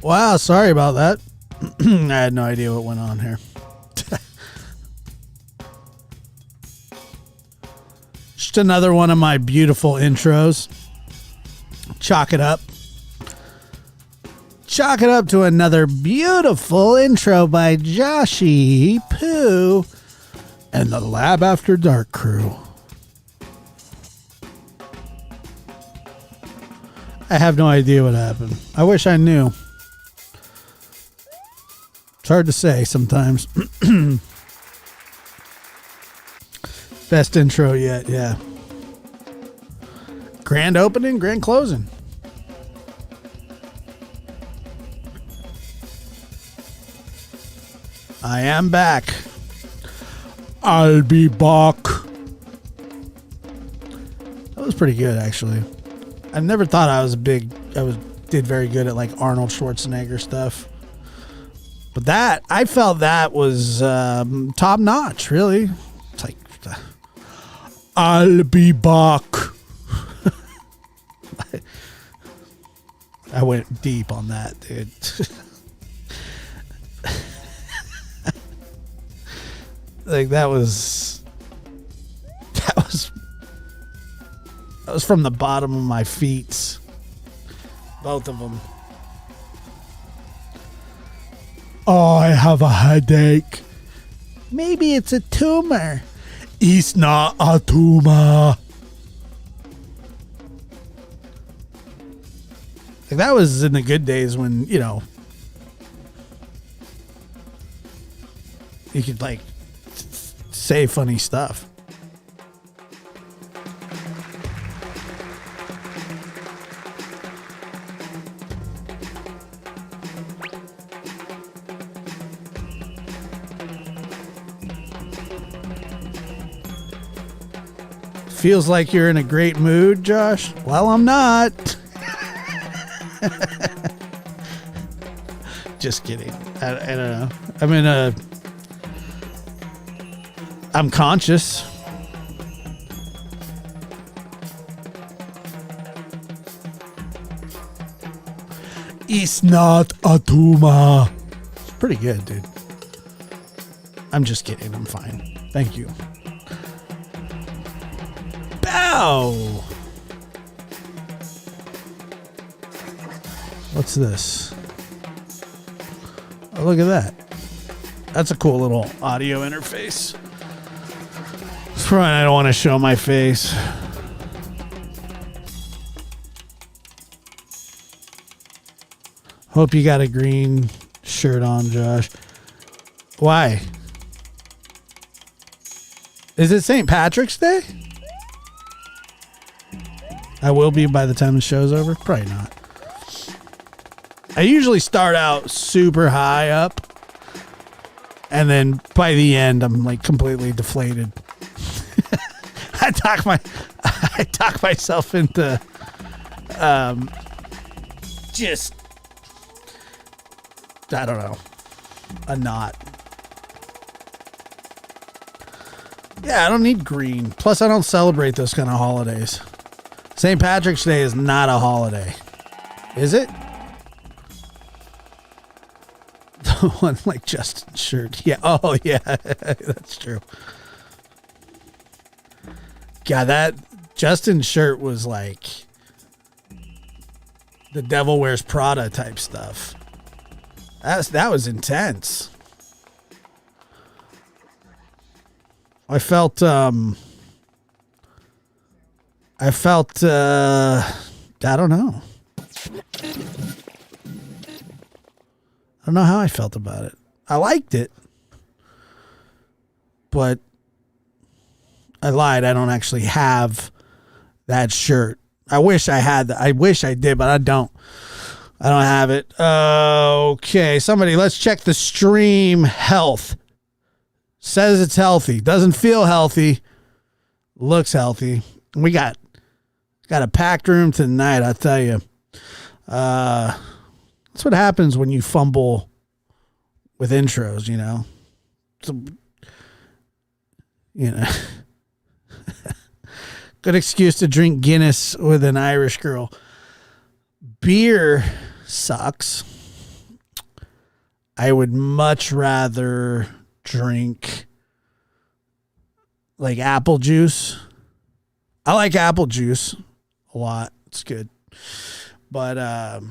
Wow, sorry about that. I had no idea what went on here. Just another one of my beautiful intros. Chalk it up. Chalk it up to another beautiful intro by Joshy Poo and the Lab After Dark crew. I have no idea what happened. I wish I knew. It's hard to say sometimes. Best intro yet, yeah. Grand opening, grand closing. I am back. I'll be back. That was pretty good, actually. I never thought did very good at like Arnold Schwarzenegger stuff. But I felt that was top notch, really. It's like, I'll be back. I went deep on that, dude. Like that was from the bottom of my feet. Both of them. Oh, I have a headache. Maybe it's a tumor. It's not a tumor. Like that was in the good days when, you know, you could like say funny stuff. Feels like you're in a great mood, Josh. Well, I'm not. Just kidding. I don't know. I'm conscious. It's not a tumor. It's pretty good, dude. I'm just kidding. I'm fine. Thank you. Bow. What's this? Oh, look at that. That's a cool little audio interface. It's fine. I don't want to show my face. Hope you got a green shirt on, Josh. Why? Is it St. Patrick's Day? I will be by the time the show's over. Probably not. I usually start out super high up, and then by the end, I'm like completely deflated. I talk myself into just, I don't know, a knot. Yeah, I don't need green. Plus, I don't celebrate those kind of holidays. St. Patrick's Day is not a holiday. Is it? The one like Justin's shirt. Yeah. Oh, yeah. That's true. God, that Justin's shirt was like the Devil Wears Prada type stuff. That was intense. I felt I don't know. I don't know how I felt about it. I liked it, but I lied. I don't actually have that shirt. I wish I had that. I wish I did, but I don't. I don't have it. Okay, somebody, let's check the stream health. Says it's healthy. Doesn't feel healthy. Looks healthy. We got a packed room tonight, I'll tell you. That's what happens when you fumble with intros, you know. Good excuse to drink Guinness with an Irish girl. Beer sucks. I would much rather drink like apple juice. I like apple juice a lot. It's good. But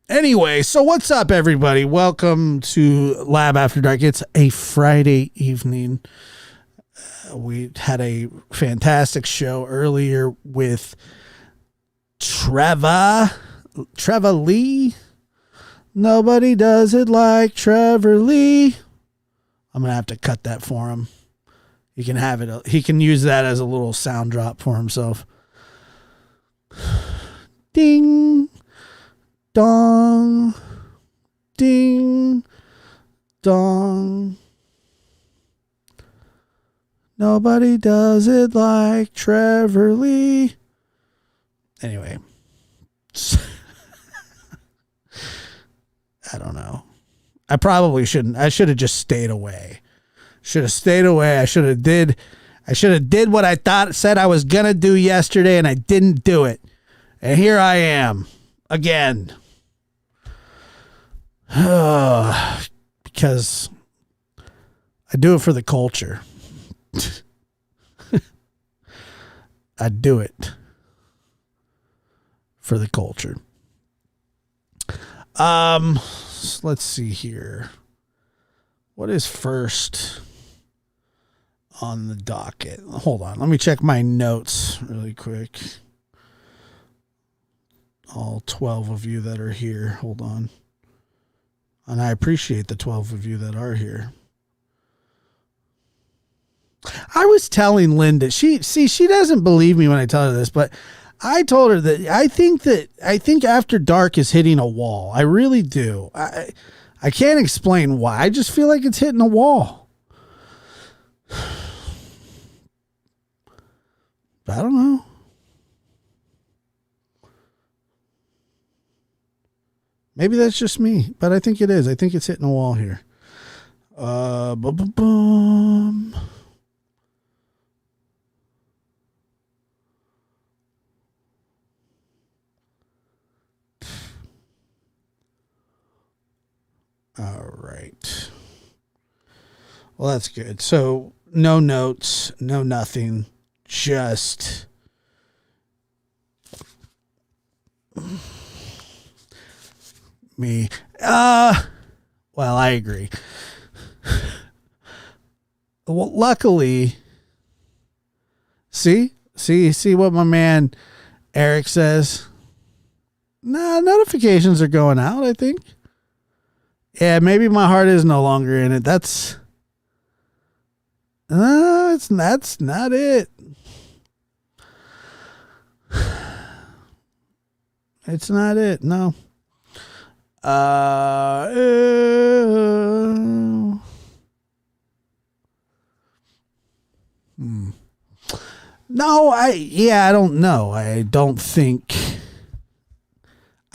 anyway, so what's up, everybody? Welcome to Lab After Dark. It's a Friday evening. We had a fantastic show earlier with Trevor Lee. Nobody does it like Trevor Lee. I'm going to have to cut that for him. He can have it. He can use that as a little sound drop for himself. Ding, dong, ding, dong. Nobody does it like Trevor Lee. Anyway. I don't know. I probably shouldn't. I should have just stayed away. Should have stayed away. I should have did what I said I was going to do yesterday, and I didn't do it. And here I am again. Because I do it for the culture. I do it for the culture. Let's see here. What is first on the docket? Hold on. Let me check my notes really quick. All 12 of you that are here. Hold on. And I appreciate the 12 of you that are here. I was telling Linda, she doesn't believe me when I tell her this, but I told her that I think After Dark is hitting a wall. I really do. I can't explain why. I just feel like it's hitting a wall. But I don't know. Maybe that's just me, but I think it is. I think it's hitting a wall here. Boom. All right. Well, that's good. So no notes, no nothing, just me. Well, I agree. Well, luckily, see what my man Eric says? Nah, notifications are going out, I think. Yeah, maybe my heart is no longer in it. That's not it. It's not it. No. No, I don't know. I don't think.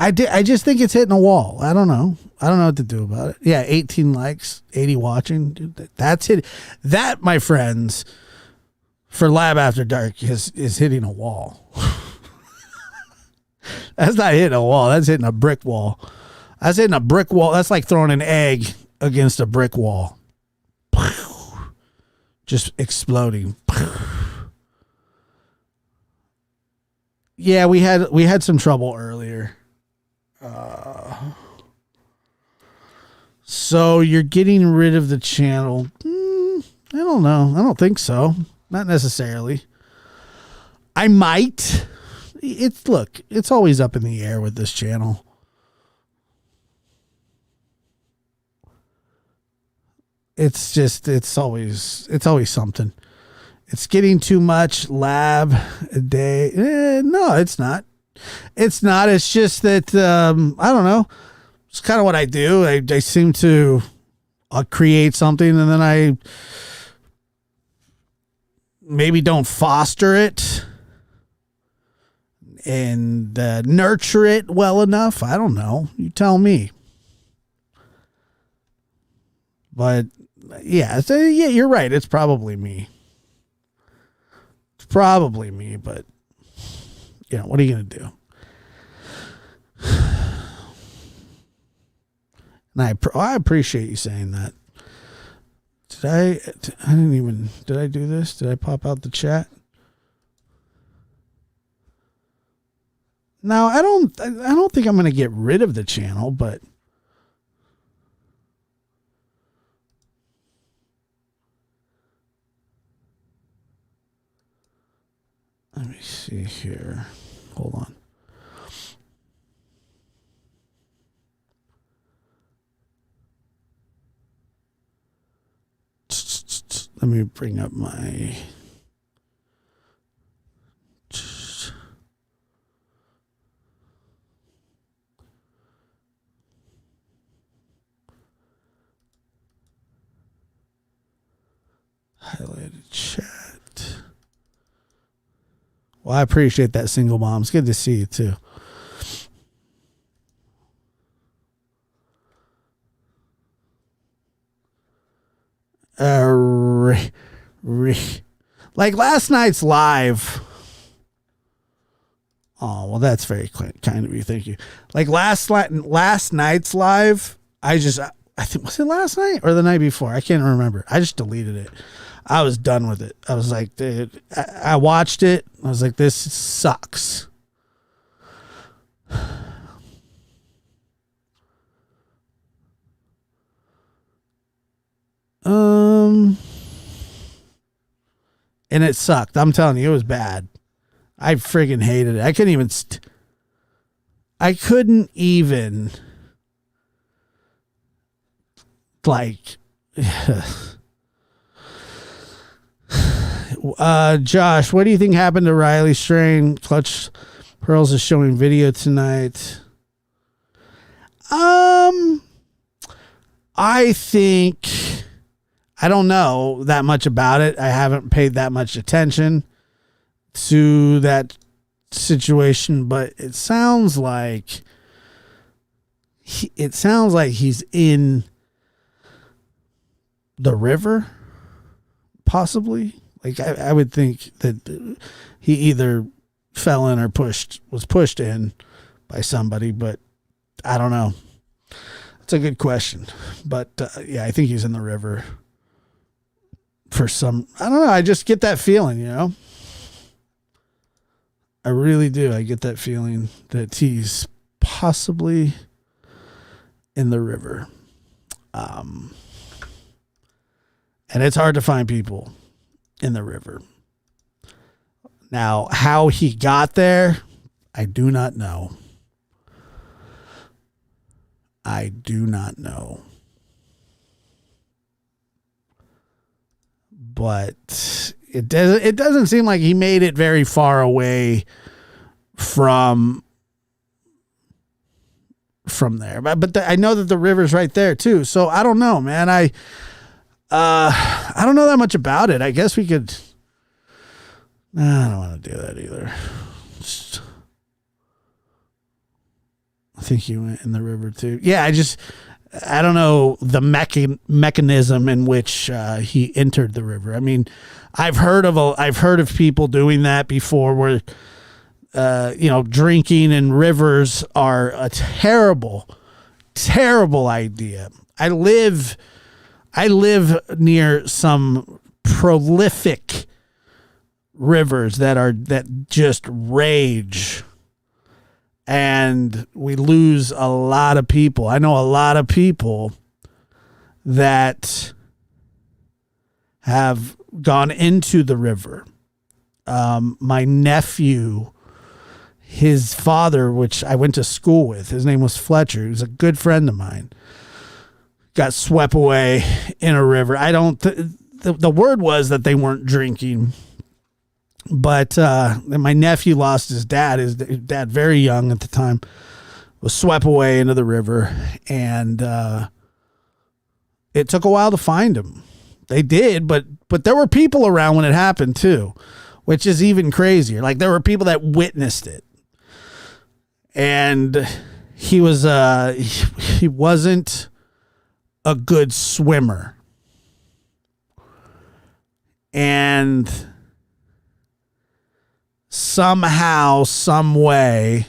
I just think it's hitting a wall. I don't know. I don't know what to do about it. Yeah, 18 likes, 80 watching. Dude, that's it. That, my friends, for Lab After Dark is hitting a wall. That's not hitting a wall. That's hitting a brick wall. That's hitting a brick wall. That's like throwing an egg against a brick wall. Just exploding. Yeah, we had some trouble earlier. So you're getting rid of the channel. I don't know. I don't think so. Not necessarily. I might. It's always up in the air with this channel. It's always something. It's getting too much lab a day. No, it's not. It's not. It's just that, I don't know. It's kind of what I do. I seem to create something and then I maybe don't foster it and nurture it well enough. I don't know. You tell me. But yeah, you're right. It's probably me. It's probably me, but what are you going to do? And I appreciate you saying that. Did I do this? Did I pop out the chat? No, I don't think I'm going to get rid of the channel, but let me see here. Hold on. Let me bring up my highlighted chat. Well, I appreciate that, Single Mom. It's good to see you too. Like last night's live. Oh, well, that's very kind of you. Thank you. Like last night's live, I think, was it last night or the night before? I can't remember. I just deleted it. I was done with it. I was like, dude, I watched it. I was like, this sucks. And it sucked. I'm telling you, it was bad. I friggin' hated it. I couldn't even like Josh, what do you think happened to Riley Strain? Clutch Pearls is showing video tonight. I think, I don't know that much about it. I haven't paid that much attention to that situation, but it sounds like he's in the river, possibly. Like I would think that he either fell in or was pushed in by somebody, but I don't know. It's a good question, but yeah, I think he's in the river for some. I don't know. I just get that feeling, you know. I really do. I get that feeling that he's possibly in the river. And it's hard to find people in the river. Now, how he got there, I do not know. I do not know. But it doesn't seem like he made it very far away from there. But I know that the river's right there too. So I don't know, man. I don't know that much about it. I guess we could. I don't want to do that either. I think he went in the river too. Yeah, I don't know the mechanism in which he entered the river. I mean, I've heard of people doing that before, where drinking in rivers are a terrible, terrible idea. I live near some prolific rivers that just rage. And we lose a lot of people. I know a lot of people that have gone into the river. My nephew, his father, which I went to school with, his name was Fletcher. He was a good friend of mine. Got swept away in a river. The word was that they weren't drinking. But my nephew lost his dad. His dad, very young at the time, was swept away into the river. And it took a while to find him. They did, but there were people around when it happened too, which is even crazier. Like, there were people that witnessed it. And he wasn't a good swimmer. And somehow, some way,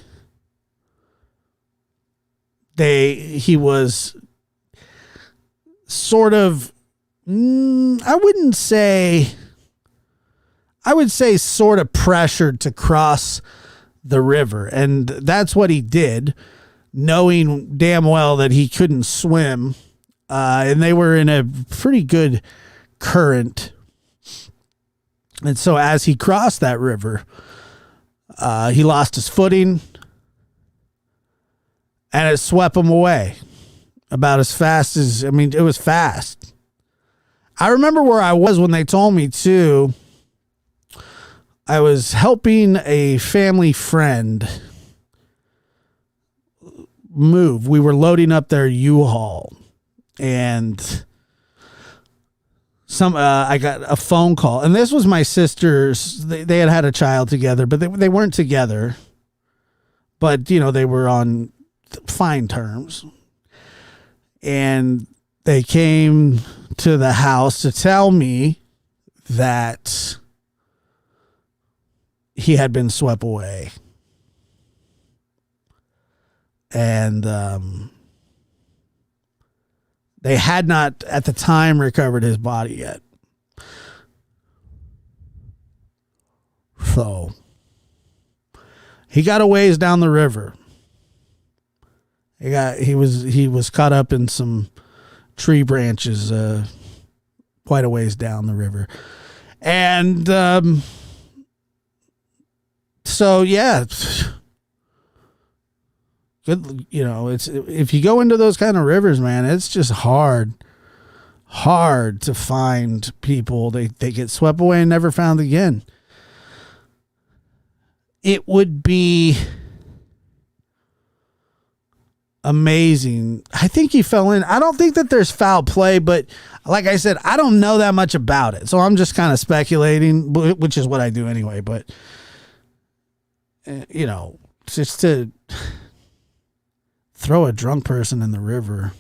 he was sort of, I would say sort of pressured to cross the river. And that's what he did, knowing damn well that he couldn't swim. And they were in a pretty good current. And so as he crossed that river, he lost his footing and it swept him away about as fast as, it was fast. I remember where I was when they told me too. I was helping a family friend move. We were loading up their U-Haul and I got a phone call, and this was my sister's. They had a child together, but they weren't together, but they were on fine terms. And they came to the house to tell me that he had been swept away. And they had not, at the time, recovered his body yet. So he got a ways down the river. He was caught up in some tree branches quite a ways down the river. And so yeah, good. It's, if you go into those kind of rivers, man, it's just hard to find people. They get swept away and never found again. It would be amazing. I think he fell in. I don't think that there's foul play, but like I said, I don't know that much about it. So I'm just kind of speculating, which is what I do anyway. But, just to throw a drunk person in the river.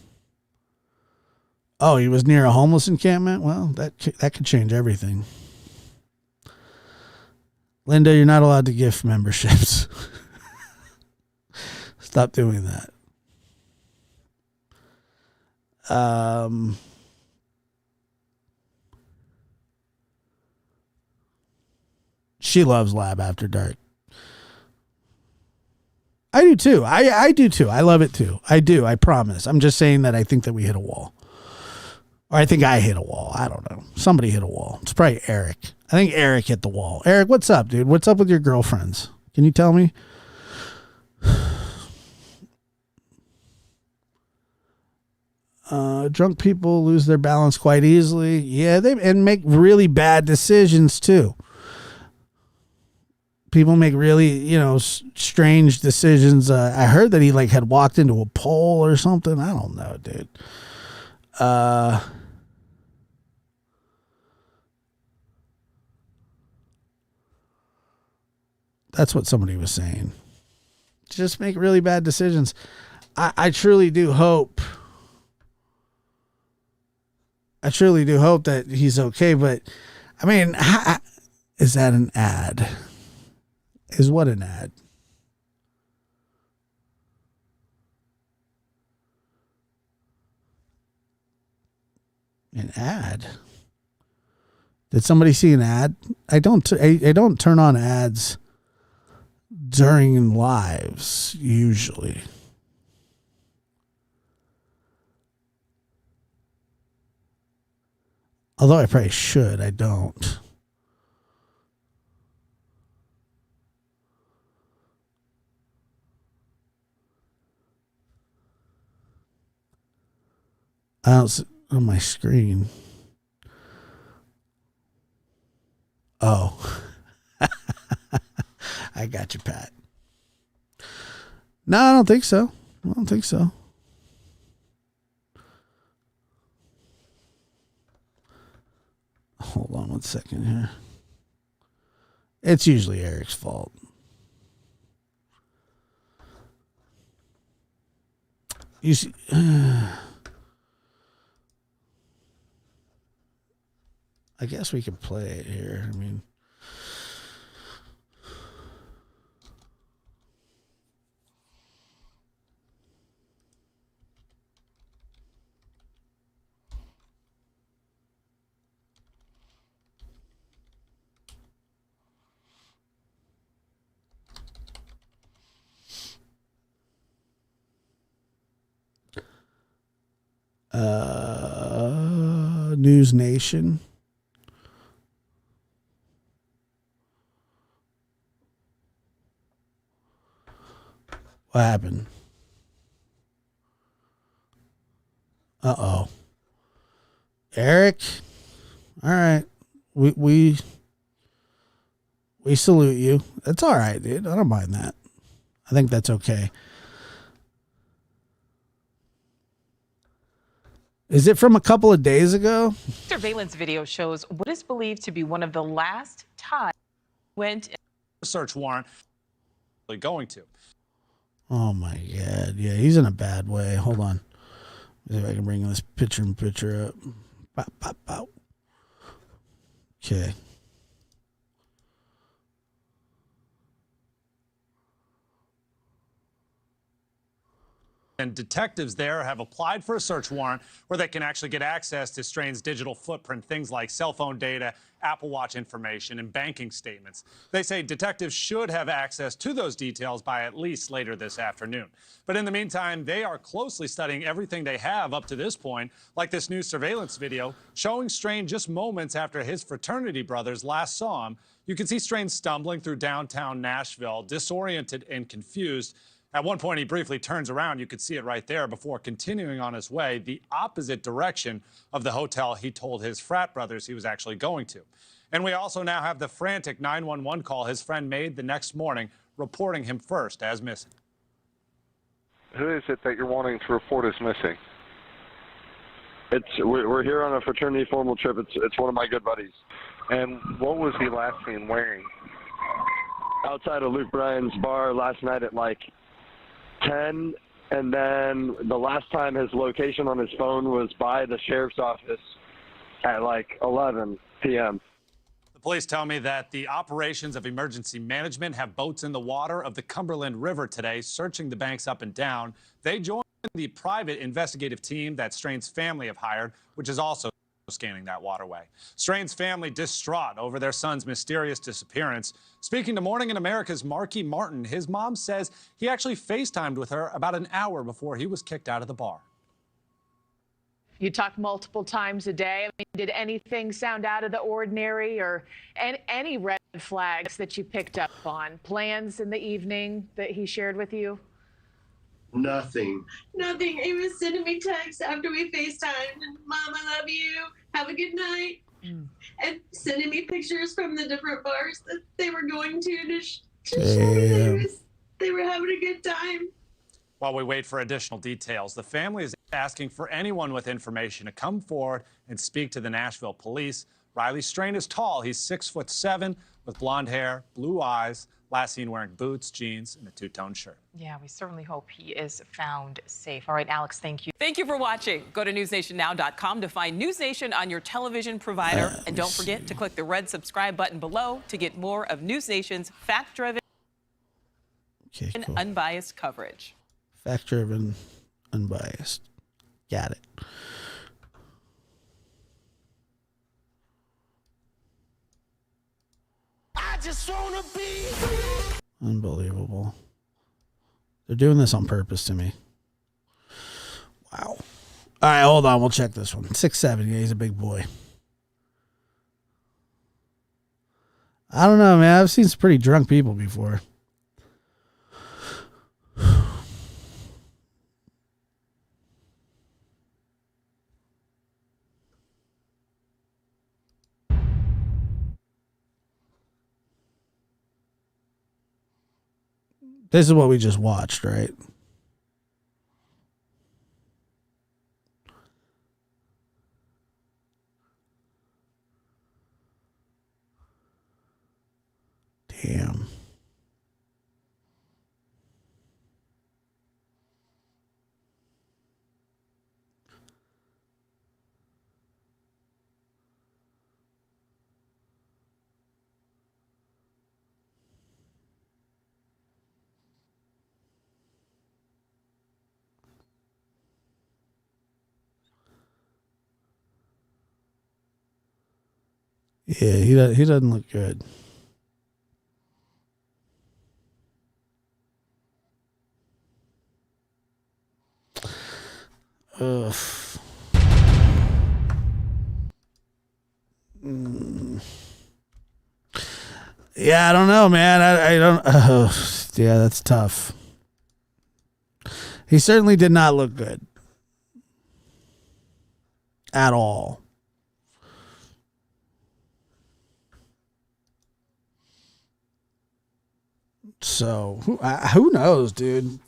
Oh, he was near a homeless encampment? Well, that could change everything. Linda, you're not allowed to gift memberships. Stop doing that. She loves Lab After Dark. I do too. I do too. I love it too. I do. I promise. I'm just saying that I think that we hit a wall. Or I think I hit a wall. I don't know. Somebody hit a wall. It's probably Eric. I think Eric hit the wall. Eric, what's up, dude? What's up with your girlfriends? Can you tell me? Drunk people lose their balance quite easily. Yeah, and make really bad decisions too. People make really, strange decisions. I heard that he had walked into a pole or something. I don't know, dude. That's what somebody was saying. Just make really bad decisions. I truly do hope. I truly do hope that he's okay. But, is that an ad? Is what an ad? An ad? Did somebody see an ad? I don't turn on ads during lives usually. Although I probably should, I don't. I don't see on my screen. Oh. I got you, Pat. No, I don't think so. I don't think so. Hold on 1 second here. It's usually Eric's fault. You see, I guess we could play it here. News Nation. What happened? Uh-oh. Eric? All right. We salute you. That's all right, dude. I don't mind that. I think that's okay. Is it from a couple of days ago? Surveillance video shows what is believed to be one of the last times went search warrant going to. Oh my God. Yeah, he's in a bad way. Hold on. See if I can bring this picture up. Bow, bow, bow. Okay. And detectives there have applied for a search warrant where they can actually get access to Strain's digital footprint, things like cell phone data, Apple Watch information, and banking statements. They say detectives should have access to those details by at least later this afternoon. But in the meantime, they are closely studying everything they have up to this point, like this new surveillance video showing Strain just moments after his fraternity brothers last saw him. You can see Strain stumbling through downtown Nashville, disoriented and confused. At one point, he briefly turns around. You could see it right there before continuing on his way the opposite direction of the hotel he told his frat brothers he was actually going to. And we also now have the frantic 911 call his friend made the next morning, reporting him first as missing. Who is it that you're wanting to report as missing? We're here on a fraternity formal trip. It's one of my good buddies. And what was he last seen wearing? Outside of Luke Bryan's bar last night at like 10, and then the last time his location on his phone was by the sheriff's office at like 11 p.m. The police tell me that the operations of emergency management have boats in the water of the Cumberland River today, searching the banks up and down. They joined the private investigative team that Strain's family have hired, which is also scanning that waterway. Strain's family distraught over their son's mysterious disappearance. Speaking to Morning in America's Marky Martin, his mom says he actually FaceTimed with her about an hour before he was kicked out of the bar. You talk multiple times a day. I mean, did anything sound out of the ordinary, or any red flags that you picked up on? Plans in the evening that he shared with you? Nothing. He was sending me texts after we FaceTimed, and Mom, I love you. Have a good night. And sending me pictures from the different bars that they were going to show me they were having a good time. While we wait for additional details, the family is asking for anyone with information to come forward and speak to the Nashville police. Riley Strain is tall. He's 6'7" with blonde hair, blue eyes, last seen wearing boots, jeans, and a two-tone shirt. Yeah, we certainly hope he is found safe. All right, Alex, thank you. Thank you for watching. Go to newsnationnow.com to find News Nation on your television provider. And don't forget to click the red subscribe button below to get more of News Nation's fact-driven and unbiased coverage. Fact-driven, unbiased. Got it. I just wanna be. Unbelievable. They're doing this on purpose to me. Wow. All right, hold on. We'll check this one. 6'7". Yeah, he's a big boy. I don't know, man. I've seen some pretty drunk people before. This is what we just watched, right? Damn. Yeah, he doesn't look good. Ugh. Yeah, I don't know, man. I don't. Yeah, that's tough. He certainly did not look good at all. So who knows, dude?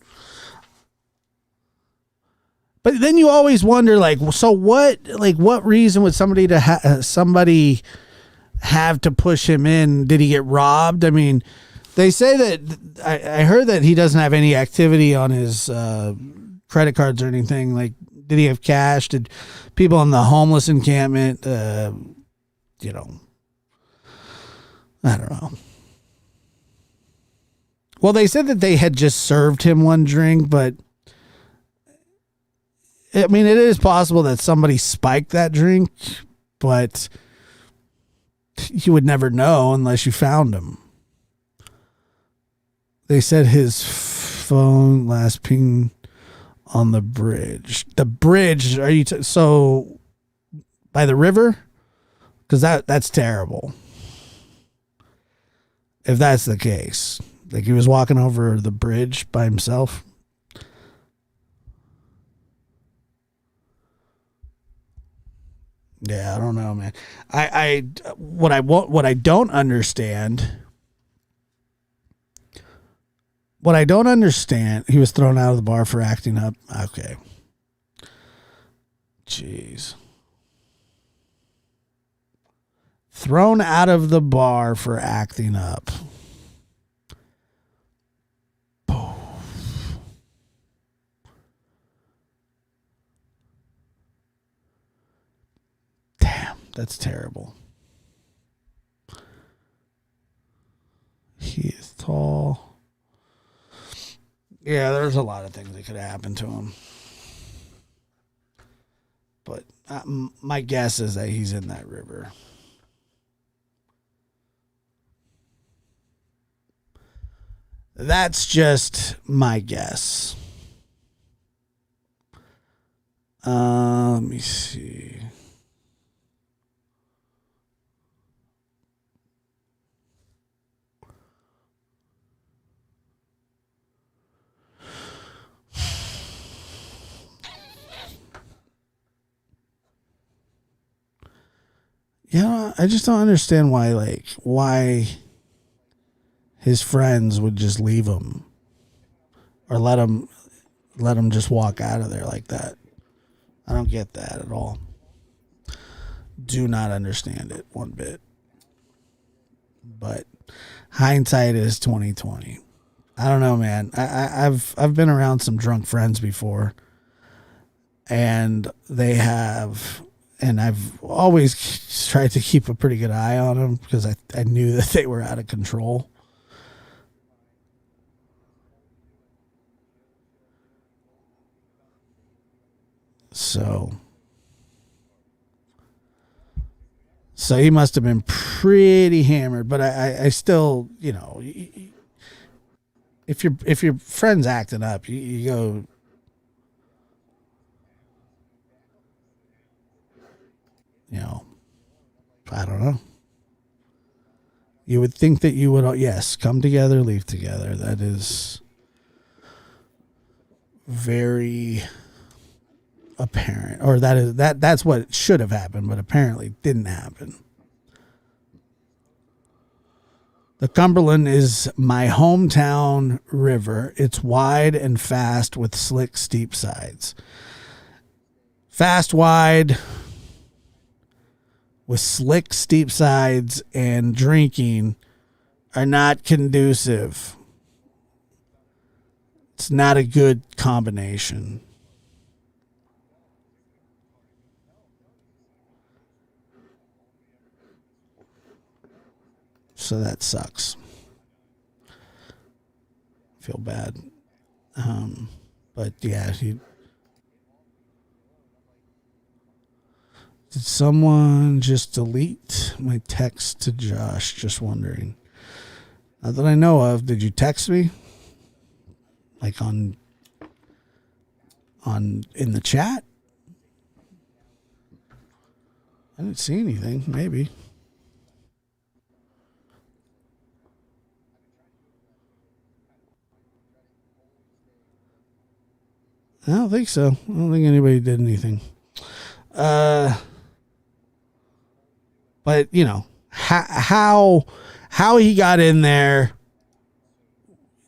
But then you always wonder, like, so what? Like, what reason would somebody have to push him in? Did he get robbed? I mean, they say that I heard that he doesn't have any activity on his credit cards or anything. Like, did he have cash? Did people in the homeless encampment? I don't know. Well, they said that they had just served him one drink, but I mean, it is possible that somebody spiked that drink, but you would never know unless you found him. They said his phone last ping on the bridge. The bridge, are you so by the river? Because that's terrible. If that's the case. Like he was walking over the bridge by himself. Yeah, I don't know, man. What I don't understand. What I don't understand, he was thrown out of the bar for acting up. Okay. Jeez. Thrown out of the bar for acting up. Damn, that's terrible. He is tall. Yeah, there's a lot of things that could happen to him. But my guess is that he's in that river. That's just my guess. Let me see. Yeah, I just don't understand why his friends would just leave him or let him just walk out of there like that. I don't get that at all. Do not understand it one bit. But hindsight is 2020. I don't know, man. I've been around some drunk friends before, and they have. And I've always tried to keep a pretty good eye on them because I knew that they were out of control. So he must have been pretty hammered, but I still, if your friend's acting up, you go. I don't know. You would think that you would, yes, come together, leave together. That is very apparent, or that's what should have happened, but apparently didn't happen. The Cumberland is my hometown river. It's wide and fast with slick, steep sides. Fast, wide, with slick, steep sides and drinking are not conducive. It's not a good combination. So that sucks. Feel bad. But yeah, did someone just delete my text to Josh? Just wondering. Not that I know of. Did you text me? Like on in the chat? I didn't see anything. Maybe. I don't think so. I don't think anybody did anything. But you know, how he got in there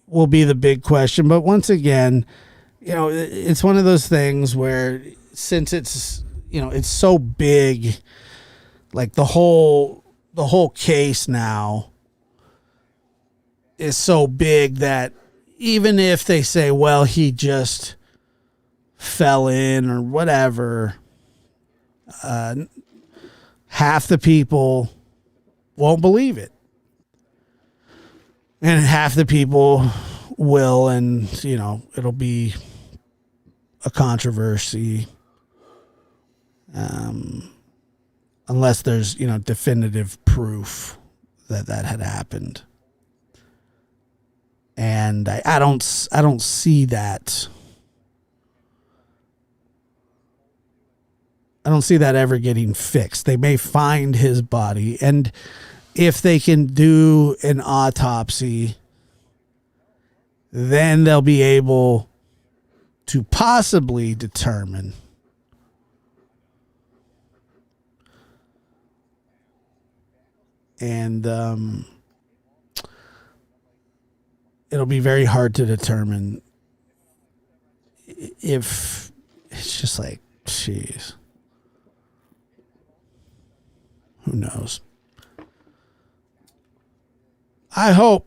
will be the big question. But once again, you know, it's one of those things where since it's, you know, it's so big, like the whole case now is so big that even if they say, well, he just fell in or whatever, half the people won't believe it. And half the people will, and, you know, it'll be a controversy. Unless there's, you know, definitive proof that had happened. And I don't see that. I don't see that ever getting fixed. They may find his body, and if they can do an autopsy, then they'll be able to possibly determine and it'll be very hard to determine if it's just like, jeez, who knows? I hope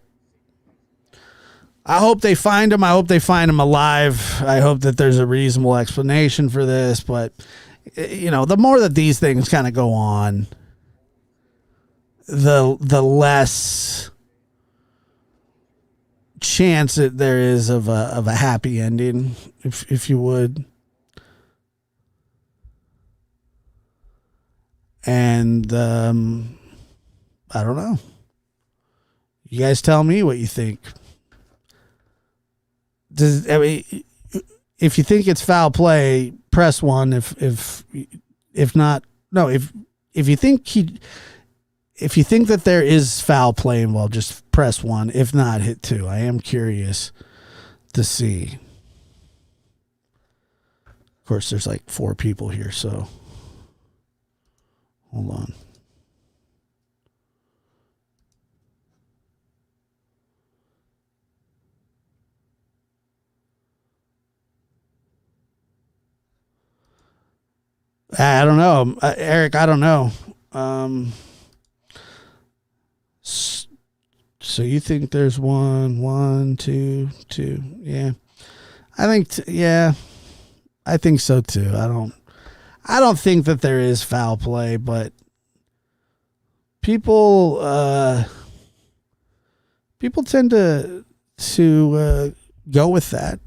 they find him. I hope they find him alive. I hope that there's a reasonable explanation for this. But, you know, the more that these things kind of go on, the less chance that there is of a happy ending, if you would. And I don't know. You guys tell me what you think. If you think it's foul play, press 1. If not, no. If you think that there is foul play involved, just press 1. If not, hit 2. I am curious to see. Of course, there's like 4 people here, so hold on. I don't know, Eric. I don't know. So you think there's 1, 2, 2? Yeah, I think. Yeah, I think so too. I don't think that there is foul play, but people tend to go with that.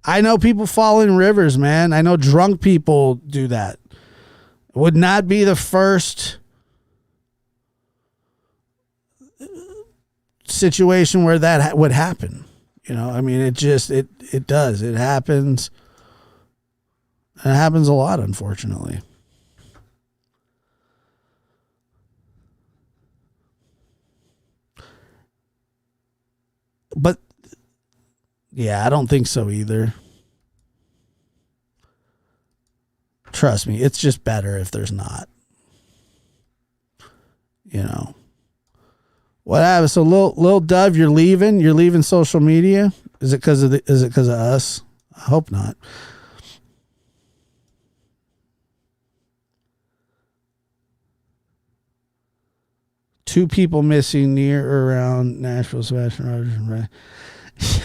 I know people fall in rivers, man. I know drunk people do that. It would not be the first situation where that would happen. You know, I mean, it does. It happens. It happens a lot, unfortunately. But yeah, I don't think so either. Trust me, it's just better if there's not. You know. What happened? So Lil Dove, you're leaving? You're leaving social media? Is it because of us? I hope not. Two people missing near or around Nashville, Sebastian Rogers.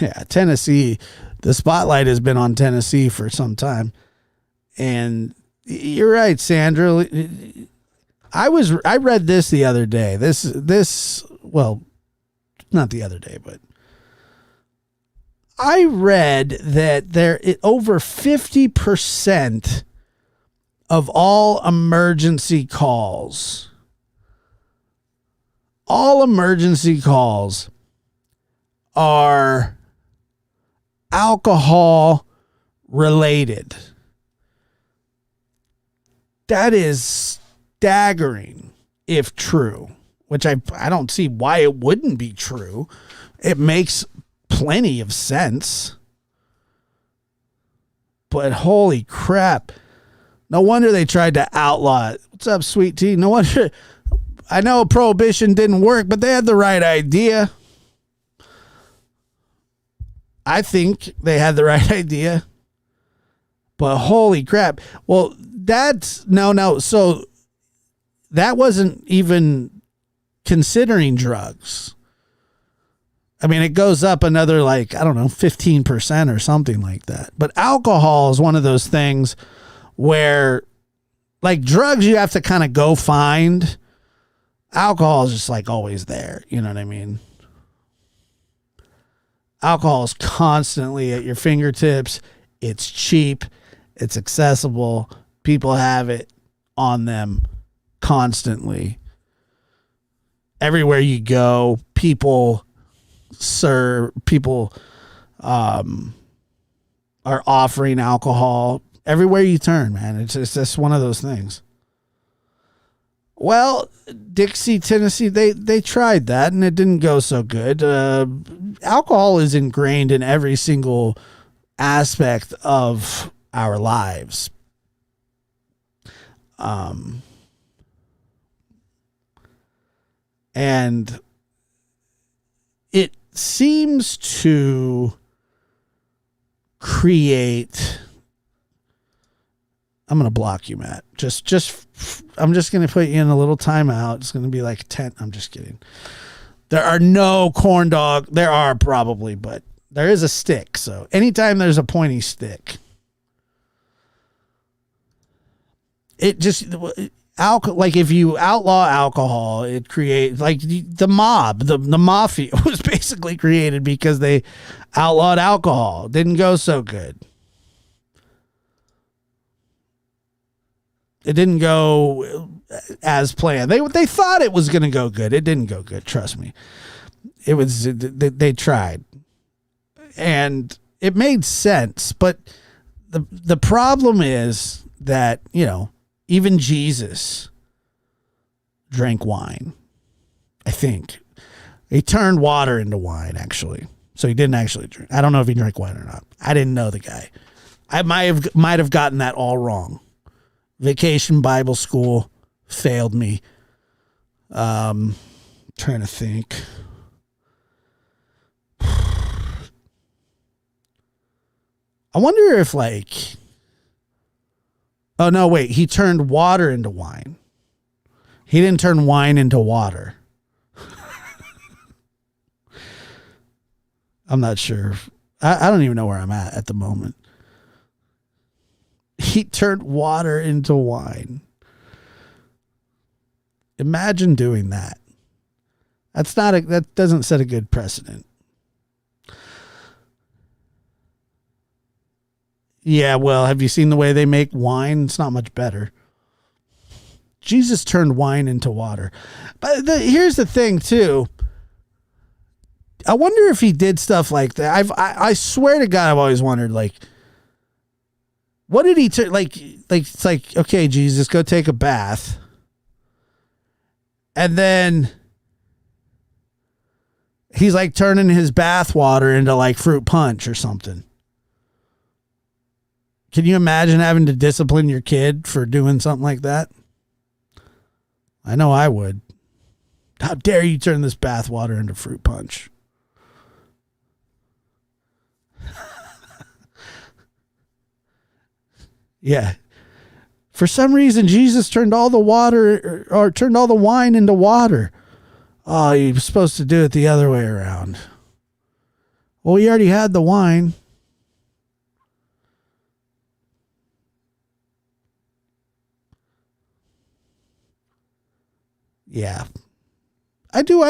Yeah, Tennessee. The spotlight has been on Tennessee for some time. And you're right, Sandra. I read this the other day. Well, not the other day, but I read that over 50% of all emergency calls are alcohol related. That is staggering if true, which I don't see why it wouldn't be true. It makes plenty of sense. But holy crap. No wonder they tried to outlaw it. What's up, Sweet Tea? No wonder. I know prohibition didn't work, but they had the right idea. I think they had the right idea. But holy crap. Well, that's no. So that wasn't even considering drugs. I mean, it goes up another, like, I don't know, 15% or something like that. But alcohol is one of those things where, like, drugs you have to kind of go find. Alcohol is just, like, always there. You know what I mean? Alcohol is constantly at your fingertips. It's cheap. It's accessible. People have it on them constantly. Everywhere you go, people are offering alcohol everywhere you turn, man. It's just one of those things. Well, Dixie, Tennessee, they tried that and it didn't go so good. Alcohol is ingrained in every single aspect of our lives. And it seems to create. I'm going to block you, Matt. I'm just going to put you in a little timeout. It's going to be like 10. I'm just kidding. There are no corn dog. There are probably, but there is a stick. So anytime there's a pointy stick, it just like if you outlaw alcohol, it creates like the mob, the mafia was basically created because they outlawed alcohol. It didn't go so good. It didn't go as planned. They thought it was going to go good. It didn't go good. Trust me. It was, they tried and it made sense. But the problem is that, you know, even Jesus drank wine. I think he turned water into wine, actually. So he didn't actually drink. I don't know if he drank wine or not. I didn't know the guy. I might have gotten that all wrong. Vacation Bible School failed me. Trying to think. I wonder if like. Oh no! Wait, he turned water into wine. He didn't turn wine into water. I'm not sure. I don't even know where I'm at the moment. He turned water into wine. Imagine doing that. That doesn't set a good precedent. Yeah, well, have you seen the way they make wine? It's not much better. Jesus turned wine into water. But here's the thing, too. I wonder if he did stuff like that. I swear to God, I've always wondered, like, what did he like? It's like, okay, Jesus, go take a bath, and then he's like turning his bath water into like fruit punch or something. Can you imagine having to discipline your kid for doing something like that? I know I would. How dare you turn this bath water into fruit punch? Yeah. For some reason, Jesus turned all the water or turned all the wine into water. Oh, he was supposed to do it the other way around. Well, he already had the wine. Yeah.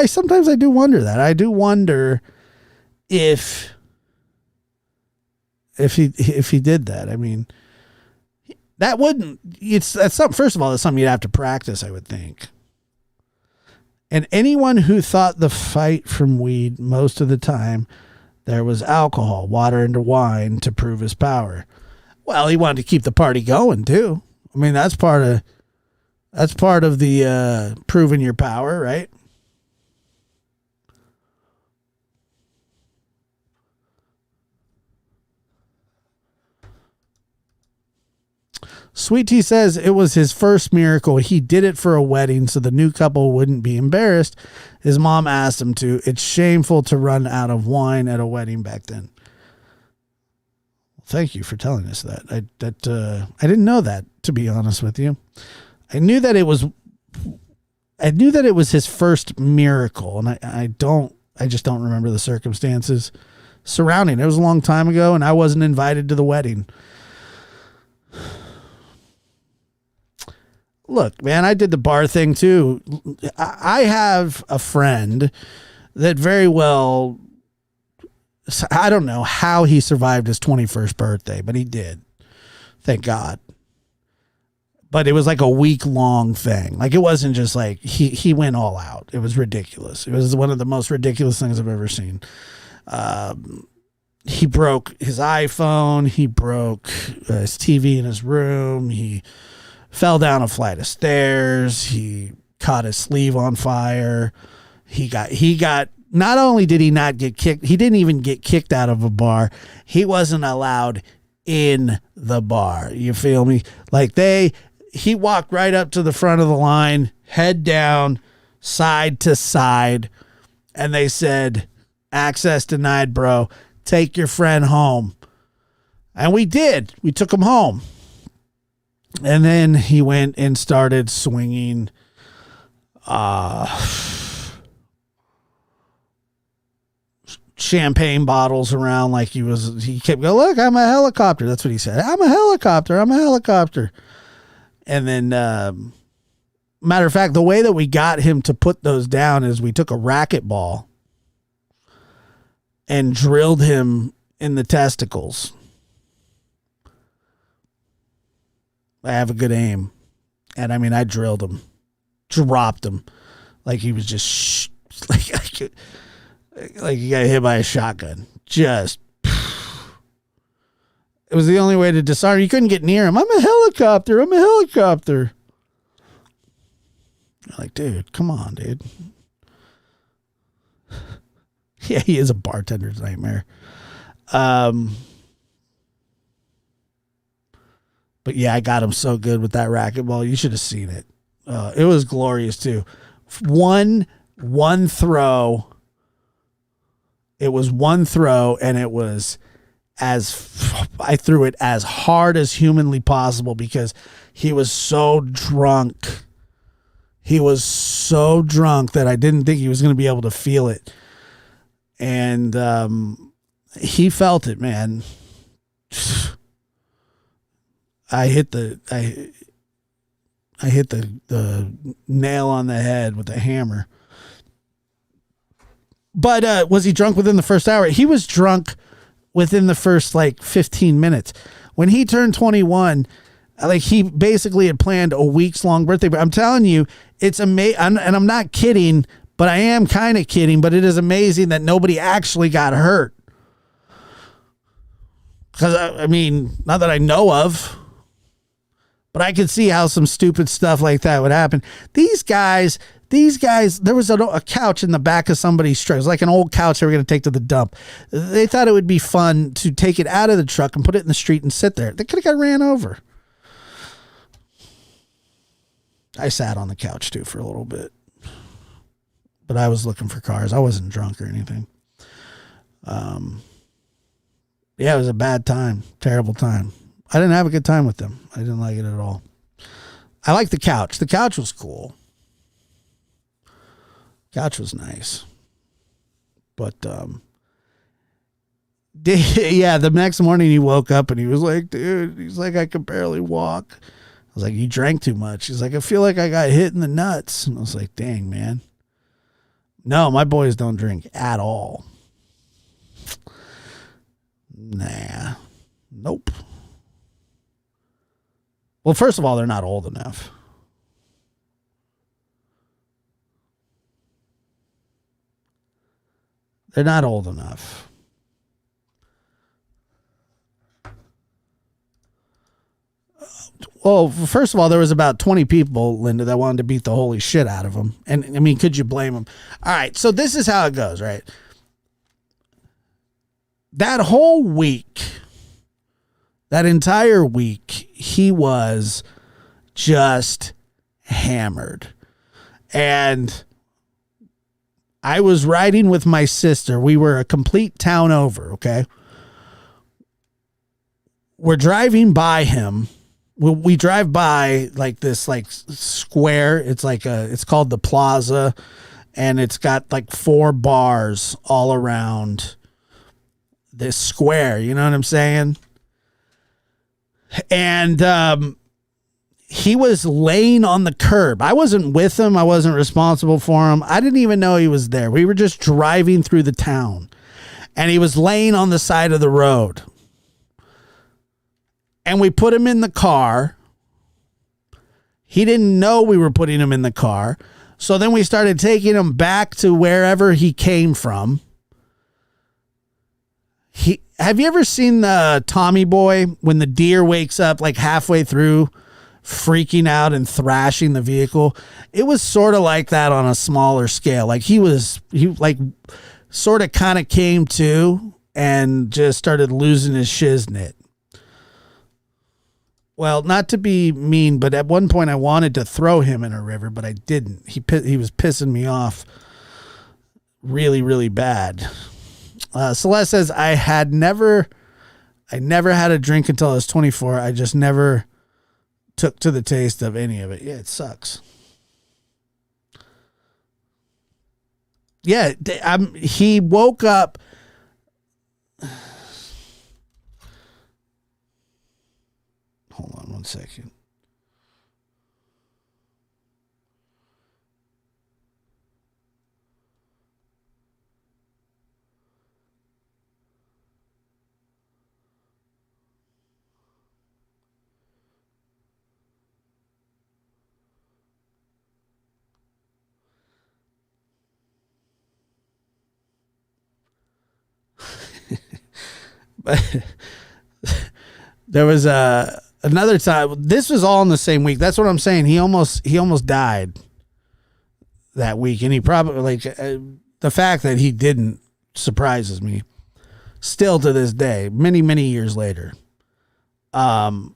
Sometimes I do wonder that. I do wonder if he did that. I mean, that wouldn't, that's something, first of all, that's something you'd have to practice, I would think. And anyone who thought the fight from weed, most of the time, there was alcohol, water into wine to prove his power. Well, he wanted to keep the party going too. I mean, that's part of the proving your power, right? Sweet Tea says it was his first miracle. He did it for a wedding so the new couple wouldn't be embarrassed. His mom asked him to. It's shameful to run out of wine at a wedding back then. Thank you for telling us that. I didn't know that, to be honest with you. I knew that it was his first miracle, and I just don't remember the circumstances surrounding it. It was a long time ago, and I wasn't invited to the wedding. Look, man, I did the bar thing too. I have a friend that very well, I don't know how he survived his 21st birthday, but he did. Thank God. But it was like a week-long thing. Like, it wasn't just like he went all out. It was ridiculous. It was one of the most ridiculous things I've ever seen. He broke his iPhone. He broke his TV in his room. He fell down a flight of stairs. He caught his sleeve on fire. He got, not only did he not get kicked, he didn't even get kicked out of a bar. He wasn't allowed in the bar. You feel me? Like he walked right up to the front of the line, head down, side to side. And they said, access denied, bro. Take your friend home. And we did. We took him home. And then he went and started swinging champagne bottles around like he kept going, look, I'm a helicopter. That's what he said. I'm a helicopter. And then, matter of fact, the way that we got him to put those down is we took a racquetball and drilled him in the testicles. I have a good aim. And I mean, I drilled him, dropped him like he was just like he got hit by a shotgun. Just, it was the only way to disarm. You couldn't get near him. I'm a helicopter. Like, dude, come on, dude. Yeah, he is a bartender's nightmare. But yeah, I got him so good with that racquetball. You should have seen it. It was glorious too. One throw. It was one throw, and it was I threw it as hard as humanly possible because he was so drunk. He was so drunk that I didn't think he was going to be able to feel it. And he felt it, man. I hit the nail on the head with a hammer. But was he drunk within the first hour? He was drunk within the first 15 minutes. When he turned 21, he basically had planned a week's long birthday. But I'm telling you, it's amazing. And I'm not kidding, but I am kind of kidding. But it is amazing that nobody actually got hurt. Because I mean, not that I know of. But I could see how some stupid stuff like that would happen. These guys, there was a couch in the back of somebody's truck. It was like an old couch they were going to take to the dump. They thought it would be fun to take it out of the truck and put it in the street and sit there. They could have got ran over. I sat on the couch too for a little bit. But I was looking for cars. I wasn't drunk or anything. Yeah, it was a bad time. Terrible time. I didn't have a good time with them. I didn't like it at all. I liked the couch. The couch was cool. Couch was nice. But, yeah, the next morning he woke up and he was like, dude, he's like, I could barely walk. I was like, you drank too much. He's like, I feel like I got hit in the nuts. And I was like, dang, man. No, my boys don't drink at all. Nah. Nope. Well, first of all, they're not old enough. They're not old enough. Well, first of all, there was about 20 people, Linda, that wanted to beat the holy shit out of them. And, I mean, could you blame them? All right, so this is how it goes, right? That whole week That entire week, he was just hammered. And I was riding with my sister. We were a complete town over, okay? We're driving by him. We drive by like this like square. It's called the Plaza, and it's got like 4 bars all around this square. You know what I'm saying? And he was laying on the curb. I wasn't with him. I wasn't responsible for him. I didn't even know he was there. We were just driving through the town, and he was laying on the side of the road. And we put him in the car. He didn't know we were putting him in the car. So then we started taking him back to wherever he came from. Have you ever seen the Tommy Boy when the deer wakes up like halfway through, freaking out and thrashing the vehicle? It was sort of like that on a smaller scale. Like he like sort of kind of came to and just started losing his shiznit. Well, not to be mean, but at one point I wanted to throw him in a river, but I didn't. He was pissing me off really, really bad. Celeste says, I never had a drink until I was 24. I just never took to the taste of any of it. Yeah, it sucks. Yeah, he woke up. Hold on 1 second. But there was another time. This was all in the same week. That's what I'm saying. He almost died that week, and he probably the fact that he didn't surprises me still to this day, many, many years later. But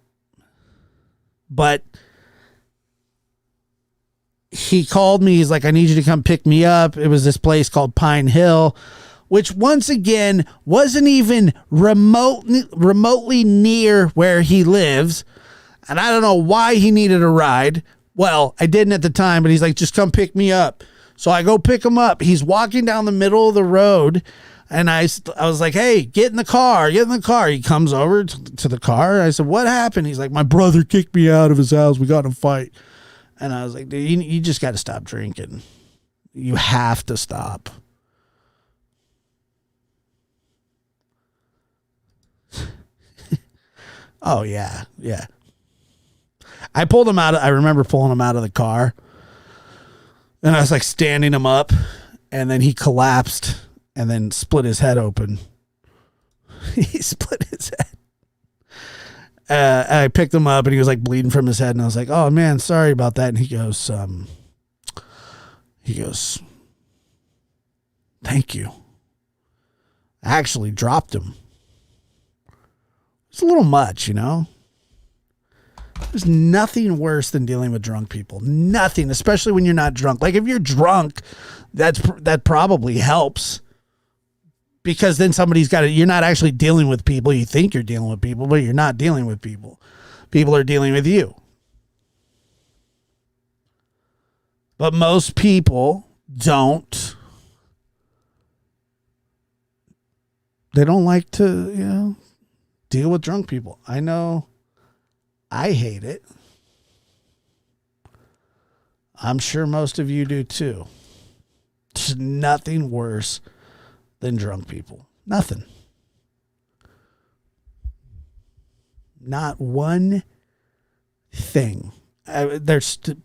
he called me. He's like, I need you to come pick me up. It was this place called Pine Hill, which once again wasn't even remotely near where he lives. And I don't know why he needed a ride. Well, I didn't at the time, but he's like, just come pick me up. So I go pick him up. He's walking down the middle of the road, and I was like, hey, get in the car. He comes over to the car. I said, what happened? He's like, my brother kicked me out of his house. We got in a fight. And I was like, dude, you just got to stop drinking. You have to stop. Oh, yeah. I remember pulling him out of the car, and I was like standing him up, and then he collapsed and then split his head open. He split his head. I picked him up, and he was like bleeding from his head, and I was like, oh man, sorry about that. And he goes, thank you. I actually dropped him. It's a little much, you know. There's nothing worse than dealing with drunk people. Nothing, especially when you're not drunk. Like if you're drunk, that probably helps, because then you're not actually dealing with people. You think you're dealing with people, but you're not dealing with people. People are dealing with you. But most people don't. They don't like to, deal with drunk people. I know I hate it. I'm sure most of you do too. There's nothing worse than drunk people. Nothing. Not one thing.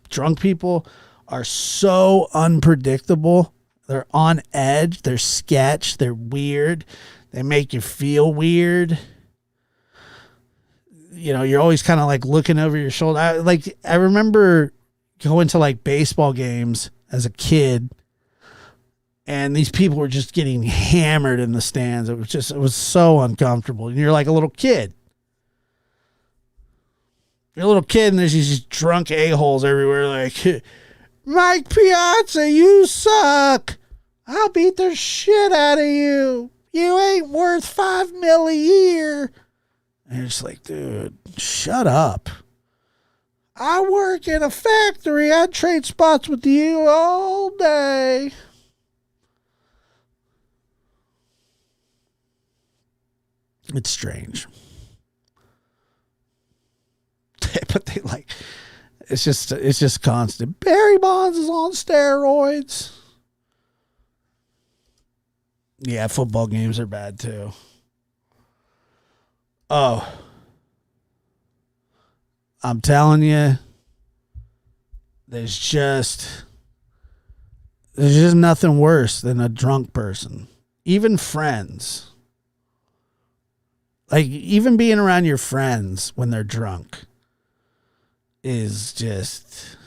Drunk people are so unpredictable. They're on edge. They're sketch. They're weird. They make you feel weird. You're always kind of like looking over your shoulder. I remember going to like baseball games as a kid, and these people were just getting hammered in the stands. It was so uncomfortable. And you're like a little kid. You're a little kid and there's these drunk a-holes everywhere like, Mike Piazza, you suck. I'll beat the shit out of you. You ain't worth $5 million a year. And you're just like, dude, shut up. I work in a factory. I'd trade spots with you all day. It's strange. But they like, it's just constant. Barry Bonds is on steroids. Yeah, football games are bad too. Oh, I'm telling you, there's just nothing worse than a drunk person. Even friends. Like, even being around your friends when they're drunk is just,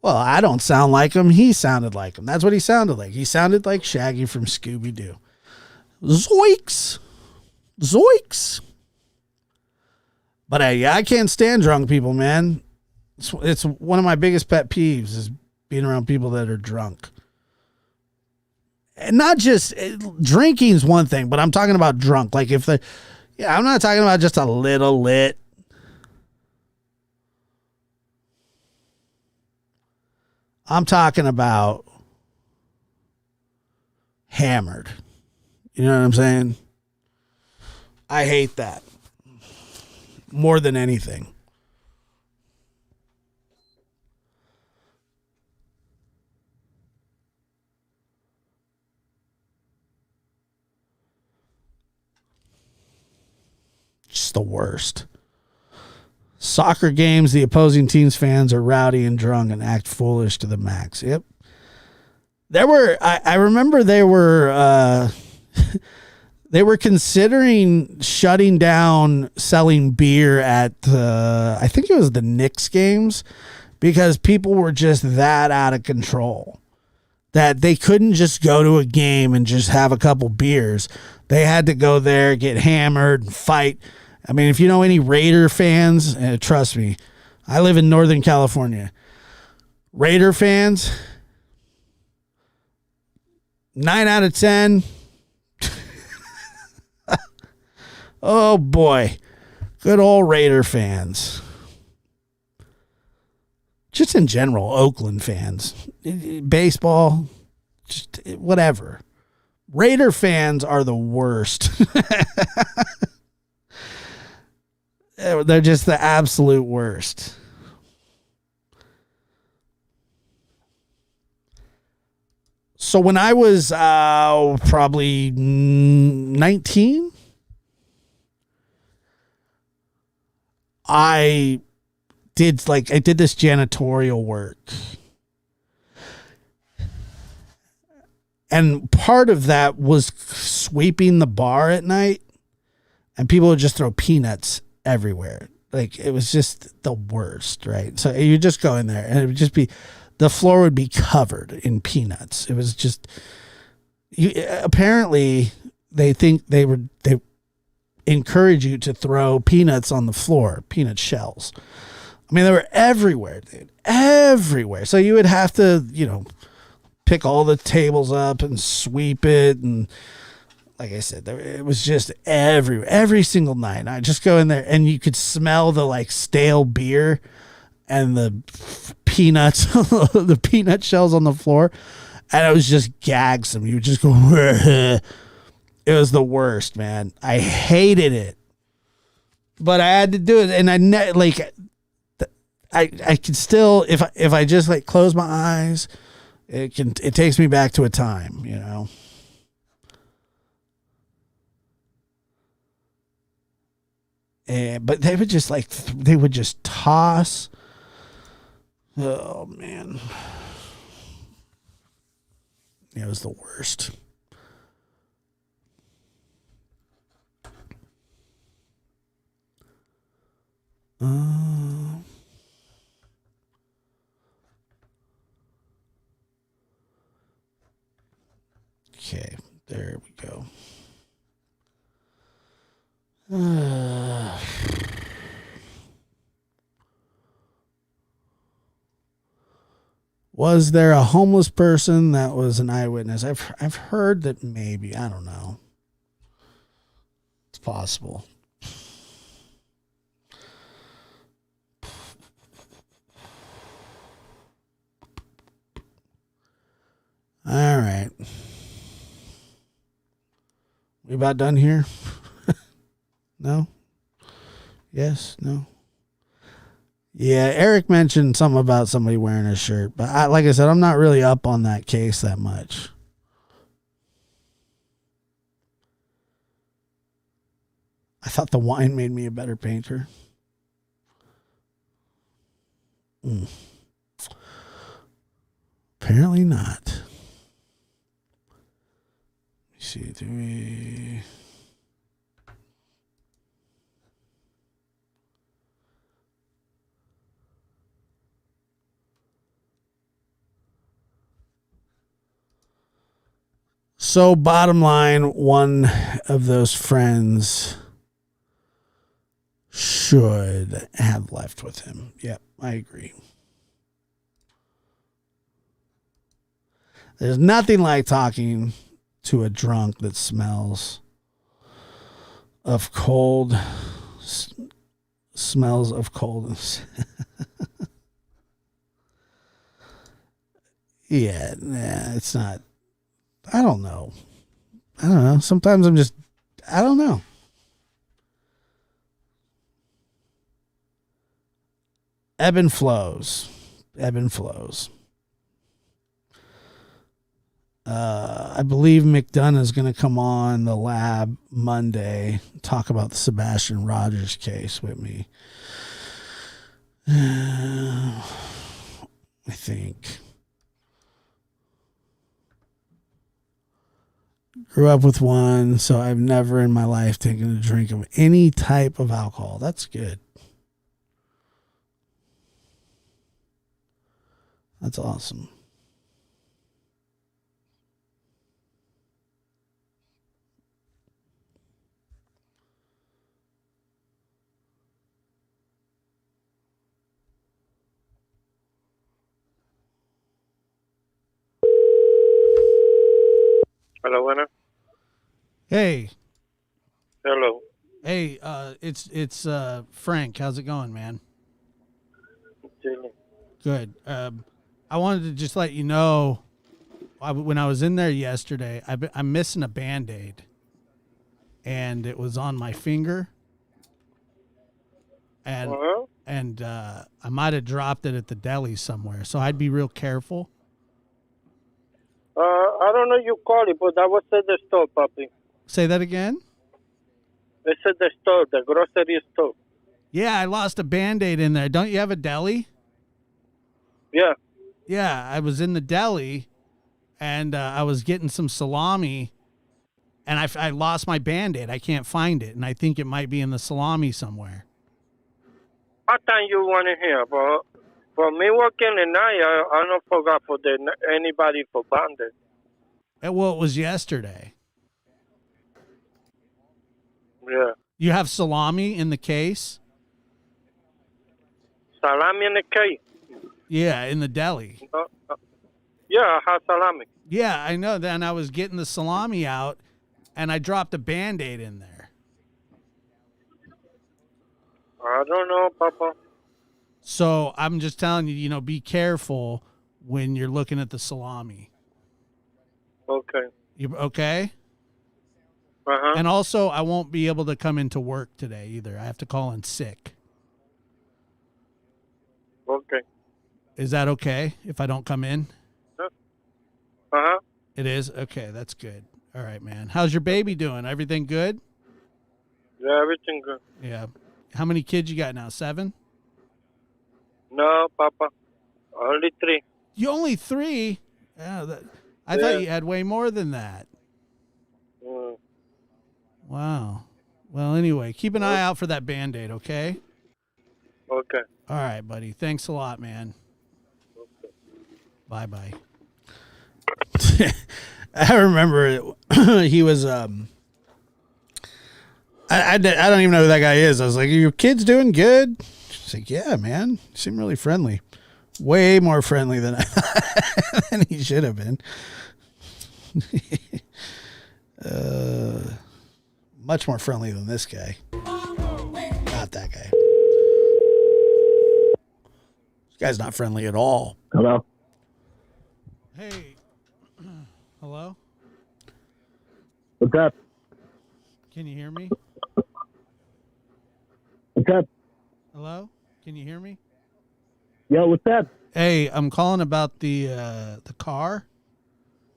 well, I don't sound like him. He sounded like him. That's what he sounded like. He sounded like Shaggy from Scooby-Doo. Zoinks. Zoinks. But I can't stand drunk people, man. It's one of my biggest pet peeves is being around people that are drunk. And not just drinking is one thing, but I'm talking about drunk. Like if I'm not talking about just a little lit. I'm talking about hammered. You know what I'm saying? I hate that more than anything. Just the worst. Soccer games, the opposing team's fans are rowdy and drunk and act foolish to the max. Yep. I remember they were considering shutting down selling beer at I think it was the Knicks games because people were just that out of control that they couldn't just go to a game and just have a couple beers. They had to go there, get hammered, and fight. I mean, if you know any Raider fans, trust me, I live in Northern California. Raider fans, 9 out of 10. Oh, boy. Good old Raider fans. Just in general, Oakland fans. Baseball, just whatever. Raider fans are the worst. They're just the absolute worst. So when I was probably 19, I did this janitorial work. And part of that was sweeping the bar at night, and people would just throw peanuts everywhere. Like, it was just the worst, right? So you just go in there and it would just be, the floor would be covered in peanuts. It was just, apparently they think they encourage you to throw peanuts on the floor, peanut shells. I mean, they were everywhere, dude, everywhere. So you would have to, pick all the tables up and sweep it. And like I said, it was just every single night. I just go in there and you could smell the stale beer and the peanuts, the peanut shells on the floor. And it was just gagsome. You would just go, it was the worst, man. I hated it, but I had to do it. And I could still, if I just close my eyes, it takes me back to a time, But they would just they would just toss. Oh man, it was the worst. Okay, there we go. Was there a homeless person that was an eyewitness? I've heard that maybe. I don't know. It's possible. All right. We about done here? No? Yes? No? Yeah, Eric mentioned something about somebody wearing a shirt, but like I said, I'm not really up on that case that much. I thought the wine made me a better painter. Apparently not. Let me see, do we... So bottom line, one of those friends should have left with him. Yep, I agree. There's nothing like talking to a drunk that smells of cold. Smells of coldness. Yeah, it's not. I don't know. Sometimes I'm just, I don't know. Ebb and flows. I believe McDonough is going to come on the lab Monday, talk about the Sebastian Rogers case with me. I think. Grew up with one, so I've never in my life taken a drink of any type of alcohol. That's good. That's awesome. Hello, buena. Hey. Hello. Hey, it's Frank. How's it going, man? Good. I wanted to just let you know, when I was in there yesterday, I'm missing a Band-Aid, and it was on my finger, and I might have dropped it at the deli somewhere, so I'd be real careful. I don't know you call it, but that was at the store, papi. Say that again? It's at the store, the grocery store. Yeah, I lost a Band-Aid in there. Don't you have a deli? Yeah. Yeah, I was in the deli, and I was getting some salami, and I lost my Band-Aid. I can't find it, and I think it might be in the salami somewhere. What time you want to hear? But for me working at night, I don't forgot for anybody for Band-Aid. Well, it was yesterday. Yeah. You have salami in the case? Salami in the case? Yeah, in the deli. Yeah, I have salami. Yeah, I know. Then I was getting the salami out, and I dropped a Band-Aid in there. I don't know, Papa. So I'm just telling you, be careful when you're looking at the salami. Okay. You okay? Uh-huh. And also, I won't be able to come into work today either. I have to call in sick. Okay. Is that okay if I don't come in? Uh-huh. It is? Okay, that's good. All right, man. How's your baby doing? Everything good? Yeah, everything good. Yeah. How many kids you got now? 7? No, Papa. Only 3. You only 3? Yeah, I thought you had way more than that. Mm. Wow. Well, anyway, keep an eye out for that Band-Aid, okay? Okay. All right, buddy. Thanks a lot, man. Okay. Bye-bye. I remember he was I don't even know who that guy is. I was like, "Are your kids doing good?" She's like, "Yeah, man. You seem really friendly." Way more friendly than than he should have been. Much more friendly than this guy. Not that guy. This guy's not friendly at all. Hello? Hey. Hello? What's up? Can you hear me? What's up? Hello? Can you hear me? Yo, what's up? Hey, I'm calling about the car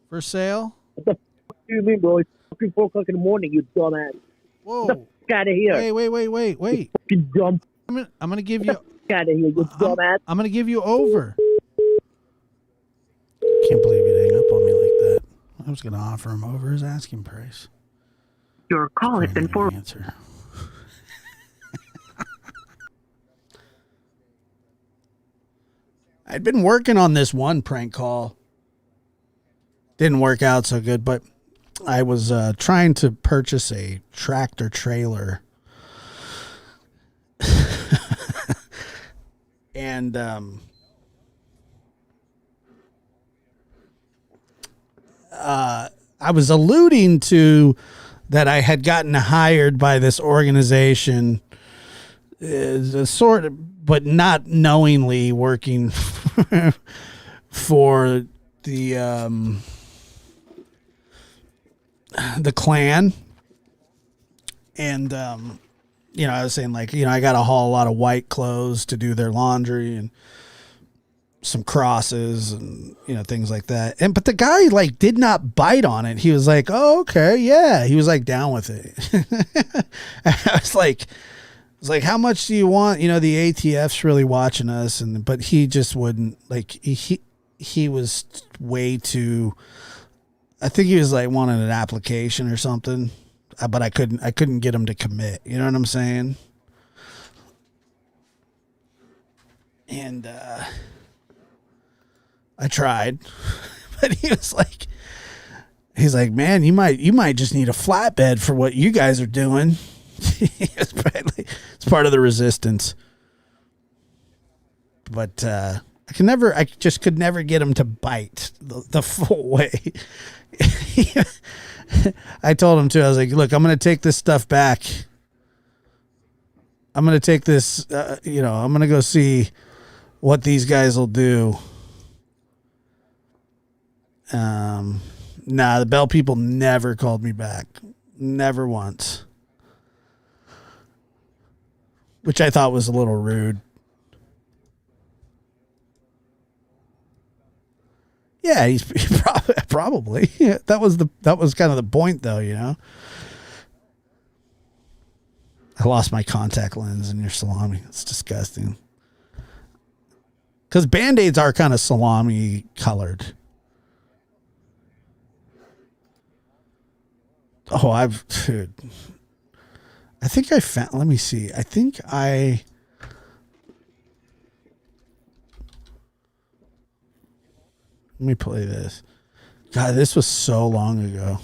for sale. What the fuck do you mean, bro? It's fucking 4 o'clock in the morning, you dumbass. Whoa. Get the fuck out of here. Wait. Fucking dumb. I'm gonna give you. Get the fuck out of here, you dumbass. I'm gonna give you over. Can't believe you'd hang up on me like that. I was gonna offer him over his asking price. Your call has been forwarded. Answer. I'd been working on this one prank call. Didn't work out so good, but I was trying to purchase a tractor trailer. And I was alluding to that I had gotten hired by this organization, sort of, but not knowingly working for the Klan. And you know, I was saying, like, you know, I got to haul a lot of white clothes to do their laundry and some crosses and, you know, things like that. And, but the guy, like, did not bite on it. He was like, oh, okay. Yeah. He was like down with it. I was like, how much do you want? You know, the ATF's really watching us. And, but he just wouldn't, like, he was way too, I think he was like wanting an application or something. But I couldn't get him to commit. You know what I'm saying? And I tried, but he's like, man, you might just need a flatbed for what you guys are doing. It's part of the resistance. But I just could never get him to bite the full way. I told him to. I was like, look, I'm going to take this stuff back. I'm going to take this, you know, I'm going to go see what these guys will do. Nah, the Bell people never called me back. Never once. Which I thought was a little rude. Yeah, he probably. Yeah, that was kind of the point, though, you know. I lost my contact lens in your salami. It's disgusting. Because Band-Aids are kind of salami colored. Oh, dude. I think I found. Let me see. I think I. Let me play this. God, this was so long ago.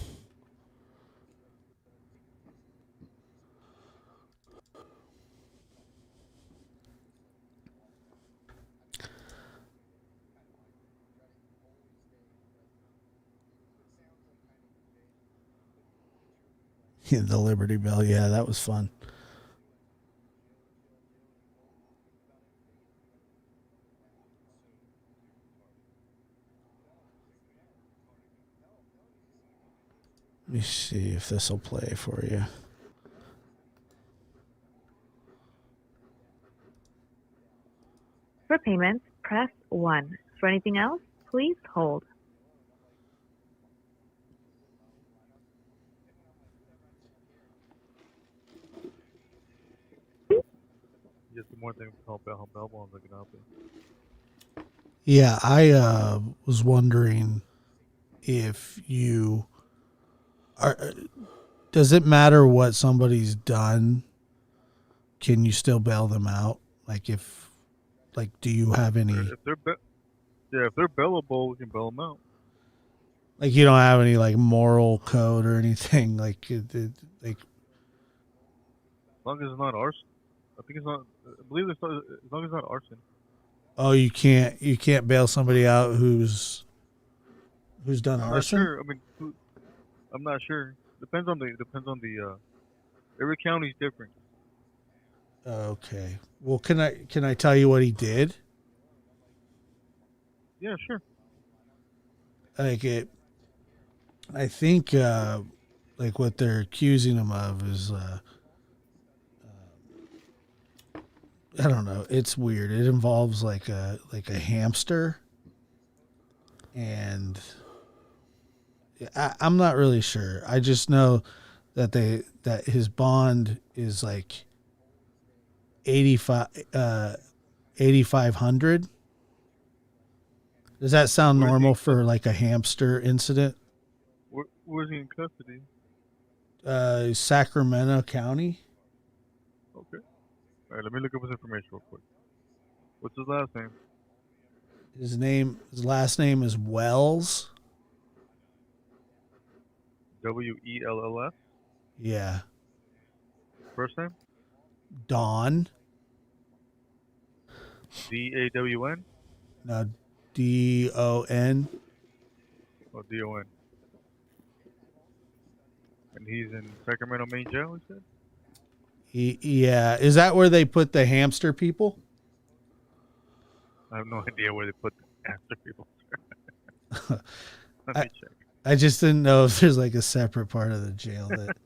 Yeah, the Liberty Bell. Yeah, that was fun. Let me see if this will play for you. For payments, press 1. For anything else, please hold. Just more things to help ones that can help you. Yeah, I was wondering if you are. Does it matter what somebody's done? Can you still bail them out? Like if, like, do you have any? If they're bailable, we can bail them out. Like you don't have any like moral code or anything like as long as it's not arson. I think it's not. I believe it's not, as long as it's not arson. Oh, you can't bail somebody out who's done I'm not arson? sure. I mean, I'm not sure. Depends on the. Every county's different. Okay. Well, can I tell you what he did? Yeah, sure. Like it. I think like what they're accusing him of is I don't know. It's weird. It involves like a hamster, and I'm not really sure. I just know that his bond is like 8,500. Does that sound normal for like a hamster incident? Where's he in custody? Sacramento County. Okay. All right, let me look up his information real quick. What's his last name? His last name is Wells. Wells. Yeah. First name? Don. DAWN? No, DON. Oh, DON. And he's in Sacramento Main Jail, he said? Yeah. Is that where they put the hamster people? I have no idea where they put the hamster people. Let me check. I just didn't know if there's like a separate part of the jail that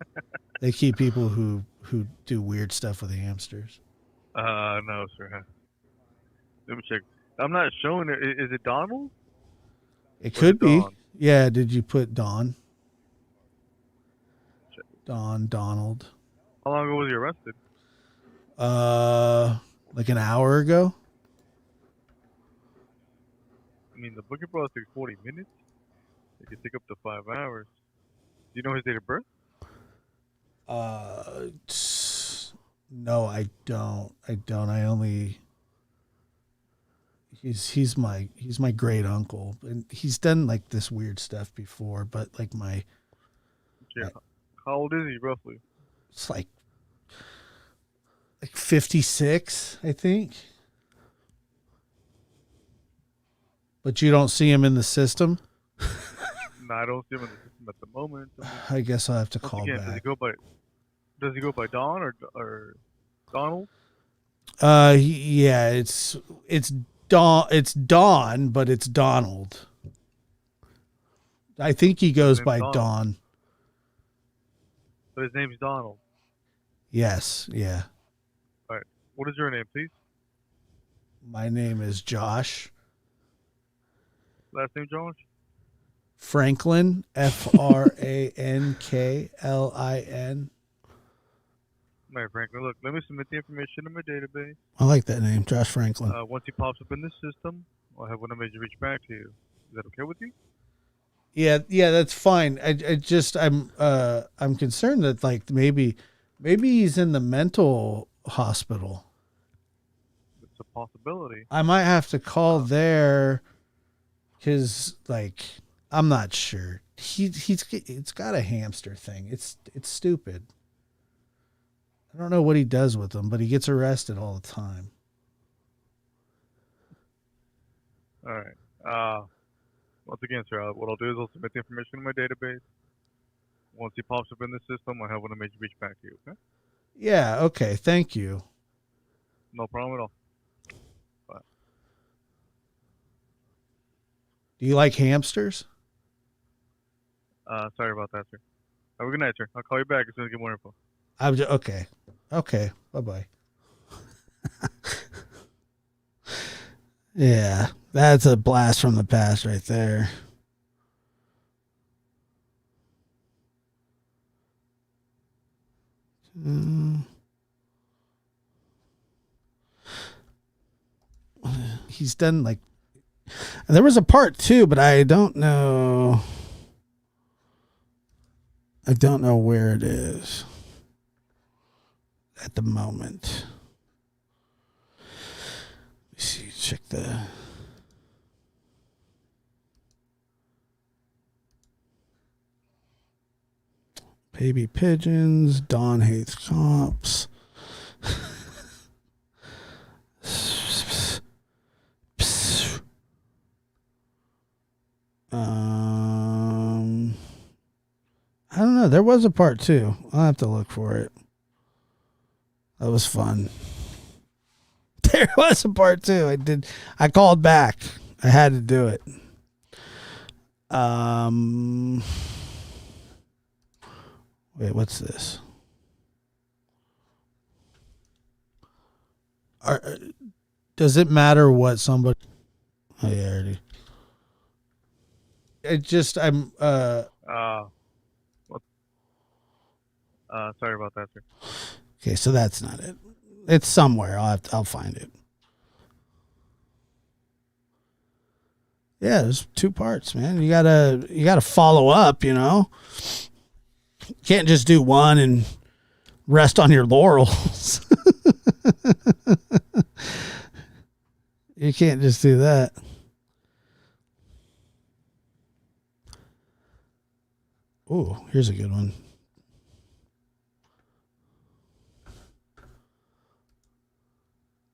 they keep people who do weird stuff with hamsters. No, sir. Let me check. I'm not showing it. Is it Donald? It could be. Don? Yeah. Did you put Don? Donald. How long ago was he arrested? Like an hour ago. I mean, the booking process takes 40 minutes. It could take up to 5 hours. Do you know his date of birth? No, I don't. I only. He's my great uncle, and he's done like this weird stuff before. But like Yeah. How old is he roughly? It's like 56, I think. But you don't see him in the system? No, I don't see him in the system at the moment. I guess I'll have to Once call again, back. Does he go by Don or Donald? Yeah, it's Don, but it's Donald. I think he goes by Don. But his name's Donald. Yes, yeah. All right. What is your name, please? My name is Josh. Last name, Josh? Franklin, Franklin. All right, Franklin. Look, let me submit the information in my database. I like that name, Josh Franklin. Once he pops up in the system, I'll have one of them reach back to you. Is that okay with you? Yeah, that's fine. I'm concerned that like maybe he's in the mental hospital. It's a possibility. I might have to call there because like I'm not sure. It's got a hamster thing. It's stupid. I don't know what he does with them, but he gets arrested all the time. All right. Once again, sir, what I'll do is I'll submit the information in my database. Once he pops up in the system, I'll have one of them reach back to you, okay? Yeah, okay. Thank you. No problem at all. Bye. Do you like hamsters? Sorry about that, sir. Have a good night, sir. I'll call you back as soon as I get more info. Okay. Okay. Bye-bye. Yeah, that's a blast from the past right there. He's done like, there was a part 2, but I don't know. I don't know where it is at the moment. Let me see, check the. Baby pigeons, Don hates cops. I don't know. There was a part 2. I'll have to look for it. That was fun. There was a part 2. I called back. I had to do it. Wait, what's this? Does it matter what somebody? Oh yeah, I already. Sorry about that, sir. Okay, so that's not it. It's somewhere. I'll find it. Yeah, there's 2 parts, man. You gotta follow up, you know. You can't just do one and rest on your laurels. You can't just do that. Oh, here's a good one.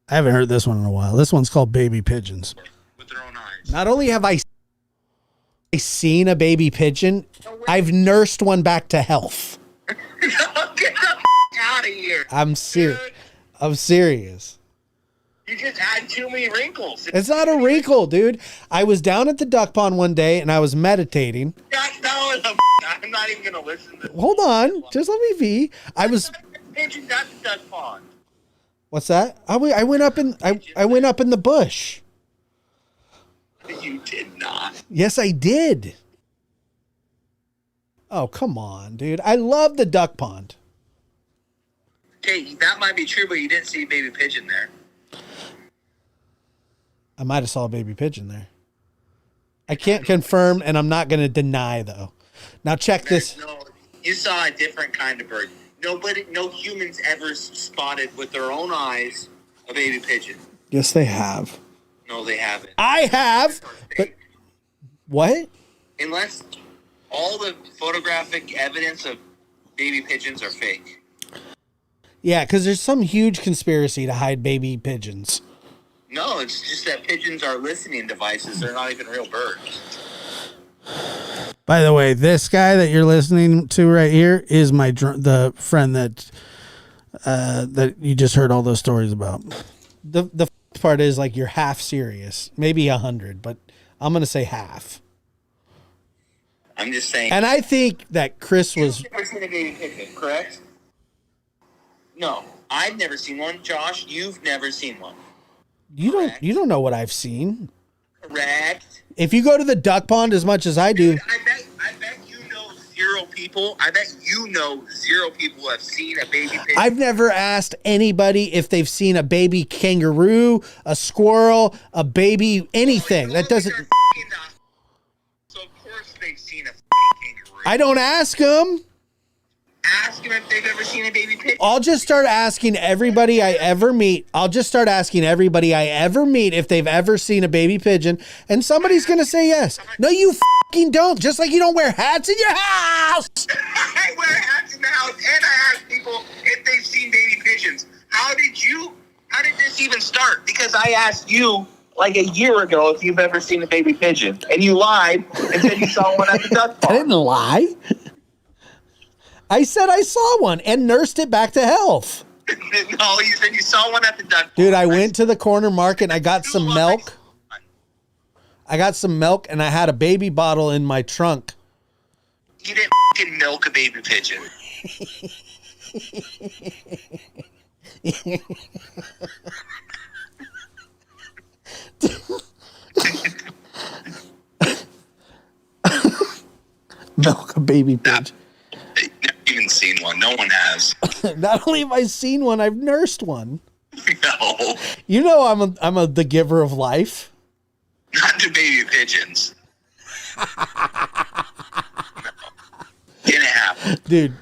I haven't heard this one in a while. This one's called Baby Pigeons. With their own eyes. Not only have I seen a baby pigeon, I've nursed one back to health. Get the out of here. I'm serious. I'm serious. You just had too many wrinkles. It's not a wrinkle, dude. I was down at the duck pond one day and I was meditating. I'm not even gonna listen to this. Hold on, just let me be. I was. Pigeons at the duck pond. What's that? I went up in the bush. You did not. Yes, I did. Oh, come on, dude. I love the duck pond. Okay, that might be true, but you didn't see a baby pigeon there. I might have saw a baby pigeon there. I can't confirm, and I'm not going to deny, though. Now check this. No, you saw a different kind of bird. No humans ever spotted with their own eyes a baby pigeon. Yes, they have. No, they haven't. I have. But what? Unless all the photographic evidence of baby pigeons are fake. Yeah, because there's some huge conspiracy to hide baby pigeons. No, it's just that pigeons are listening devices. They're not even real birds. By the way, this guy that you're listening to right here is the friend that you just heard all those stories about. The part is like you're half serious, maybe 100, but I'm gonna say half. I'm just saying. And I think that Chris was. You've never seen a baby pigeon, correct? No, I've never seen one. Josh, you've never seen one. You don't know what I've seen. Correct. If you go to the duck pond as much as I do. Dude, I bet you know zero people. I bet you know zero people who have seen a baby pigeon. I've never asked anybody if they've seen a baby kangaroo, a squirrel, a baby anything. That doesn't. So of course they've seen a kangaroo. I don't ask them. Ask them if they've ever seen a baby pigeon. I'll just start asking everybody I ever meet. If they've ever seen a baby pigeon, and somebody's gonna say yes. No, you fucking don't. Just like you don't wear hats in your house. I wear hats in the house, and I ask people if they've seen baby pigeons. How did this even start? Because I asked you like a year ago if you've ever seen a baby pigeon, and you lied and said you saw one at the duck pond. I didn't lie. I said I saw one and nursed it back to health. No, you said you saw one at the duck pond. Dude, I went to the corner market and I got some milk. And I had a baby bottle in my trunk. You didn't fucking milk a baby pigeon. Milk a baby pigeon. Never even seen one. No one has. Not only have I seen one, I've nursed one. No. You know I'm the giver of life. Not to baby pigeons. No. Didn't happen. Dude.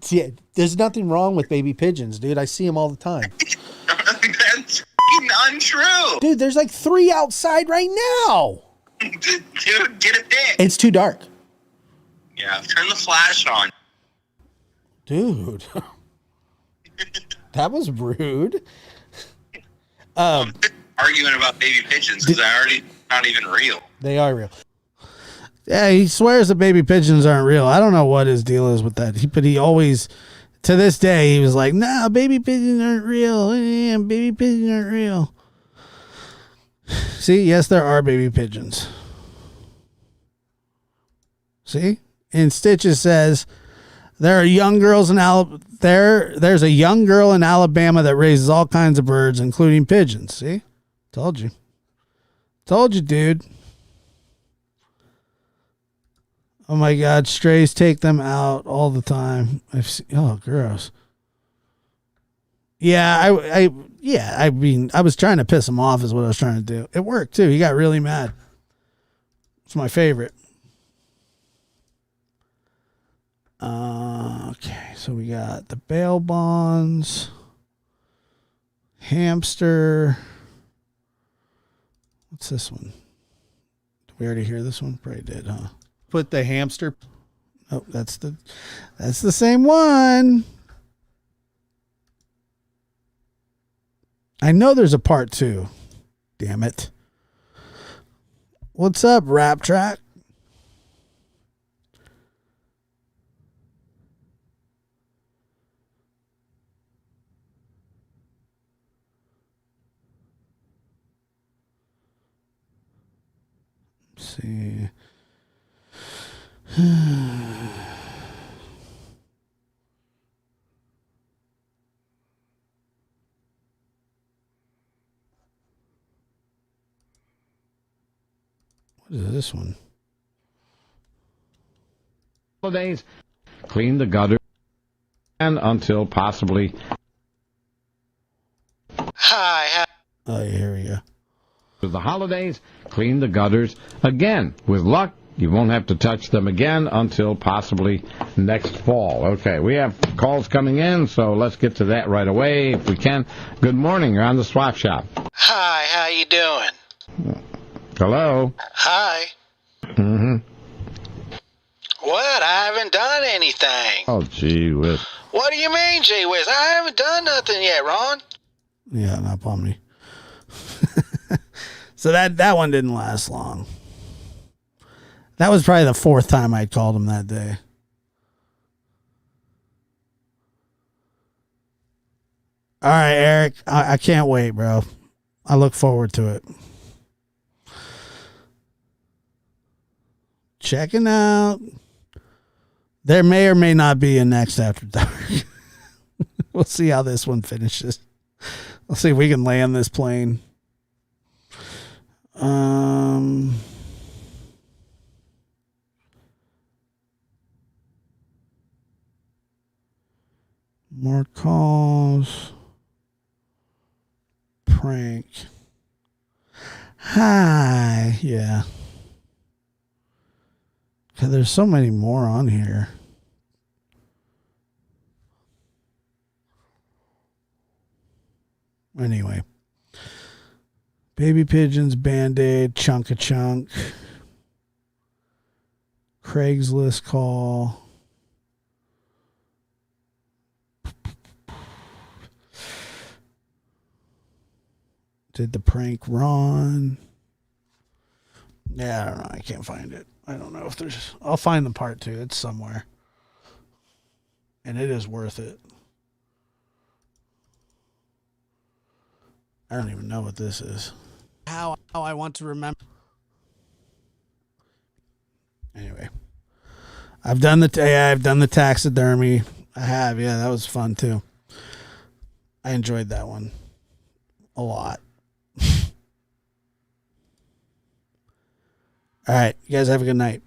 Yeah, there's nothing wrong with baby pigeons, dude. I see them all the time. That's f***ing untrue. Dude, there's like 3 outside right now. Dude, get a pic. It's too dark. Yeah, turn the flash on. Dude. That was rude. Arguing about baby pigeons because I not even real. They are real. Yeah, he swears that baby pigeons aren't real. I don't know what his deal is with that. But he always, to this day, he was like, "No, baby pigeons aren't real. Yeah, baby pigeons aren't real." See, yes, there are baby pigeons. See, and Stitches says there are young girls in There's a young girl in Alabama that raises all kinds of birds, including pigeons. See, told you, dude. Oh my God, strays take them out all the time. Oh, gross. Yeah, I mean, I was trying to piss him off is what I was trying to do. It worked too. He got really mad. It's my favorite. Okay, so we got the bail bonds, hamster. What's this one? Did we already hear this one? Probably did, huh? Put the hamster. Oh, that's the same one. I know there's a part 2. Damn it. What's up, Rap Track? Let's see. What is this one? Holidays, clean the gutter, and until possibly. Hi. Oh, yeah, here we go. To the holidays, clean the gutters again. With luck, you won't have to touch them again until possibly next fall. Okay, we have calls coming in, so let's get to that right away if we can. Good morning. You're on the Swap Shop. Hi, how you doing? Hello. Hi. Mm-hmm. What? I haven't done anything. Oh, gee whiz. What do you mean, gee whiz? I haven't done nothing yet, Ron. Yeah, not upon me. So that one didn't last long. That was probably the 4th time I called him that day. All right, Eric. I can't wait, bro. I look forward to it. Checking out. There may or may not be a next After Dark. We'll see how this one finishes. We'll see if we can land this plane. More calls. Prank. Hi. Yeah. God, there's so many more on here. Anyway. Baby pigeons, Band-Aid, Chunk-a-Chunk. Craigslist call. Did the prank Ron? Yeah, I don't know. I can't find it. I don't know if there's... I'll find the part 2. It's somewhere. And it is worth it. I don't even know what this is. How I want to remember. Anyway. I've done the taxidermy. I have. Yeah, that was fun too. I enjoyed that one a lot. All right. You guys have a good night.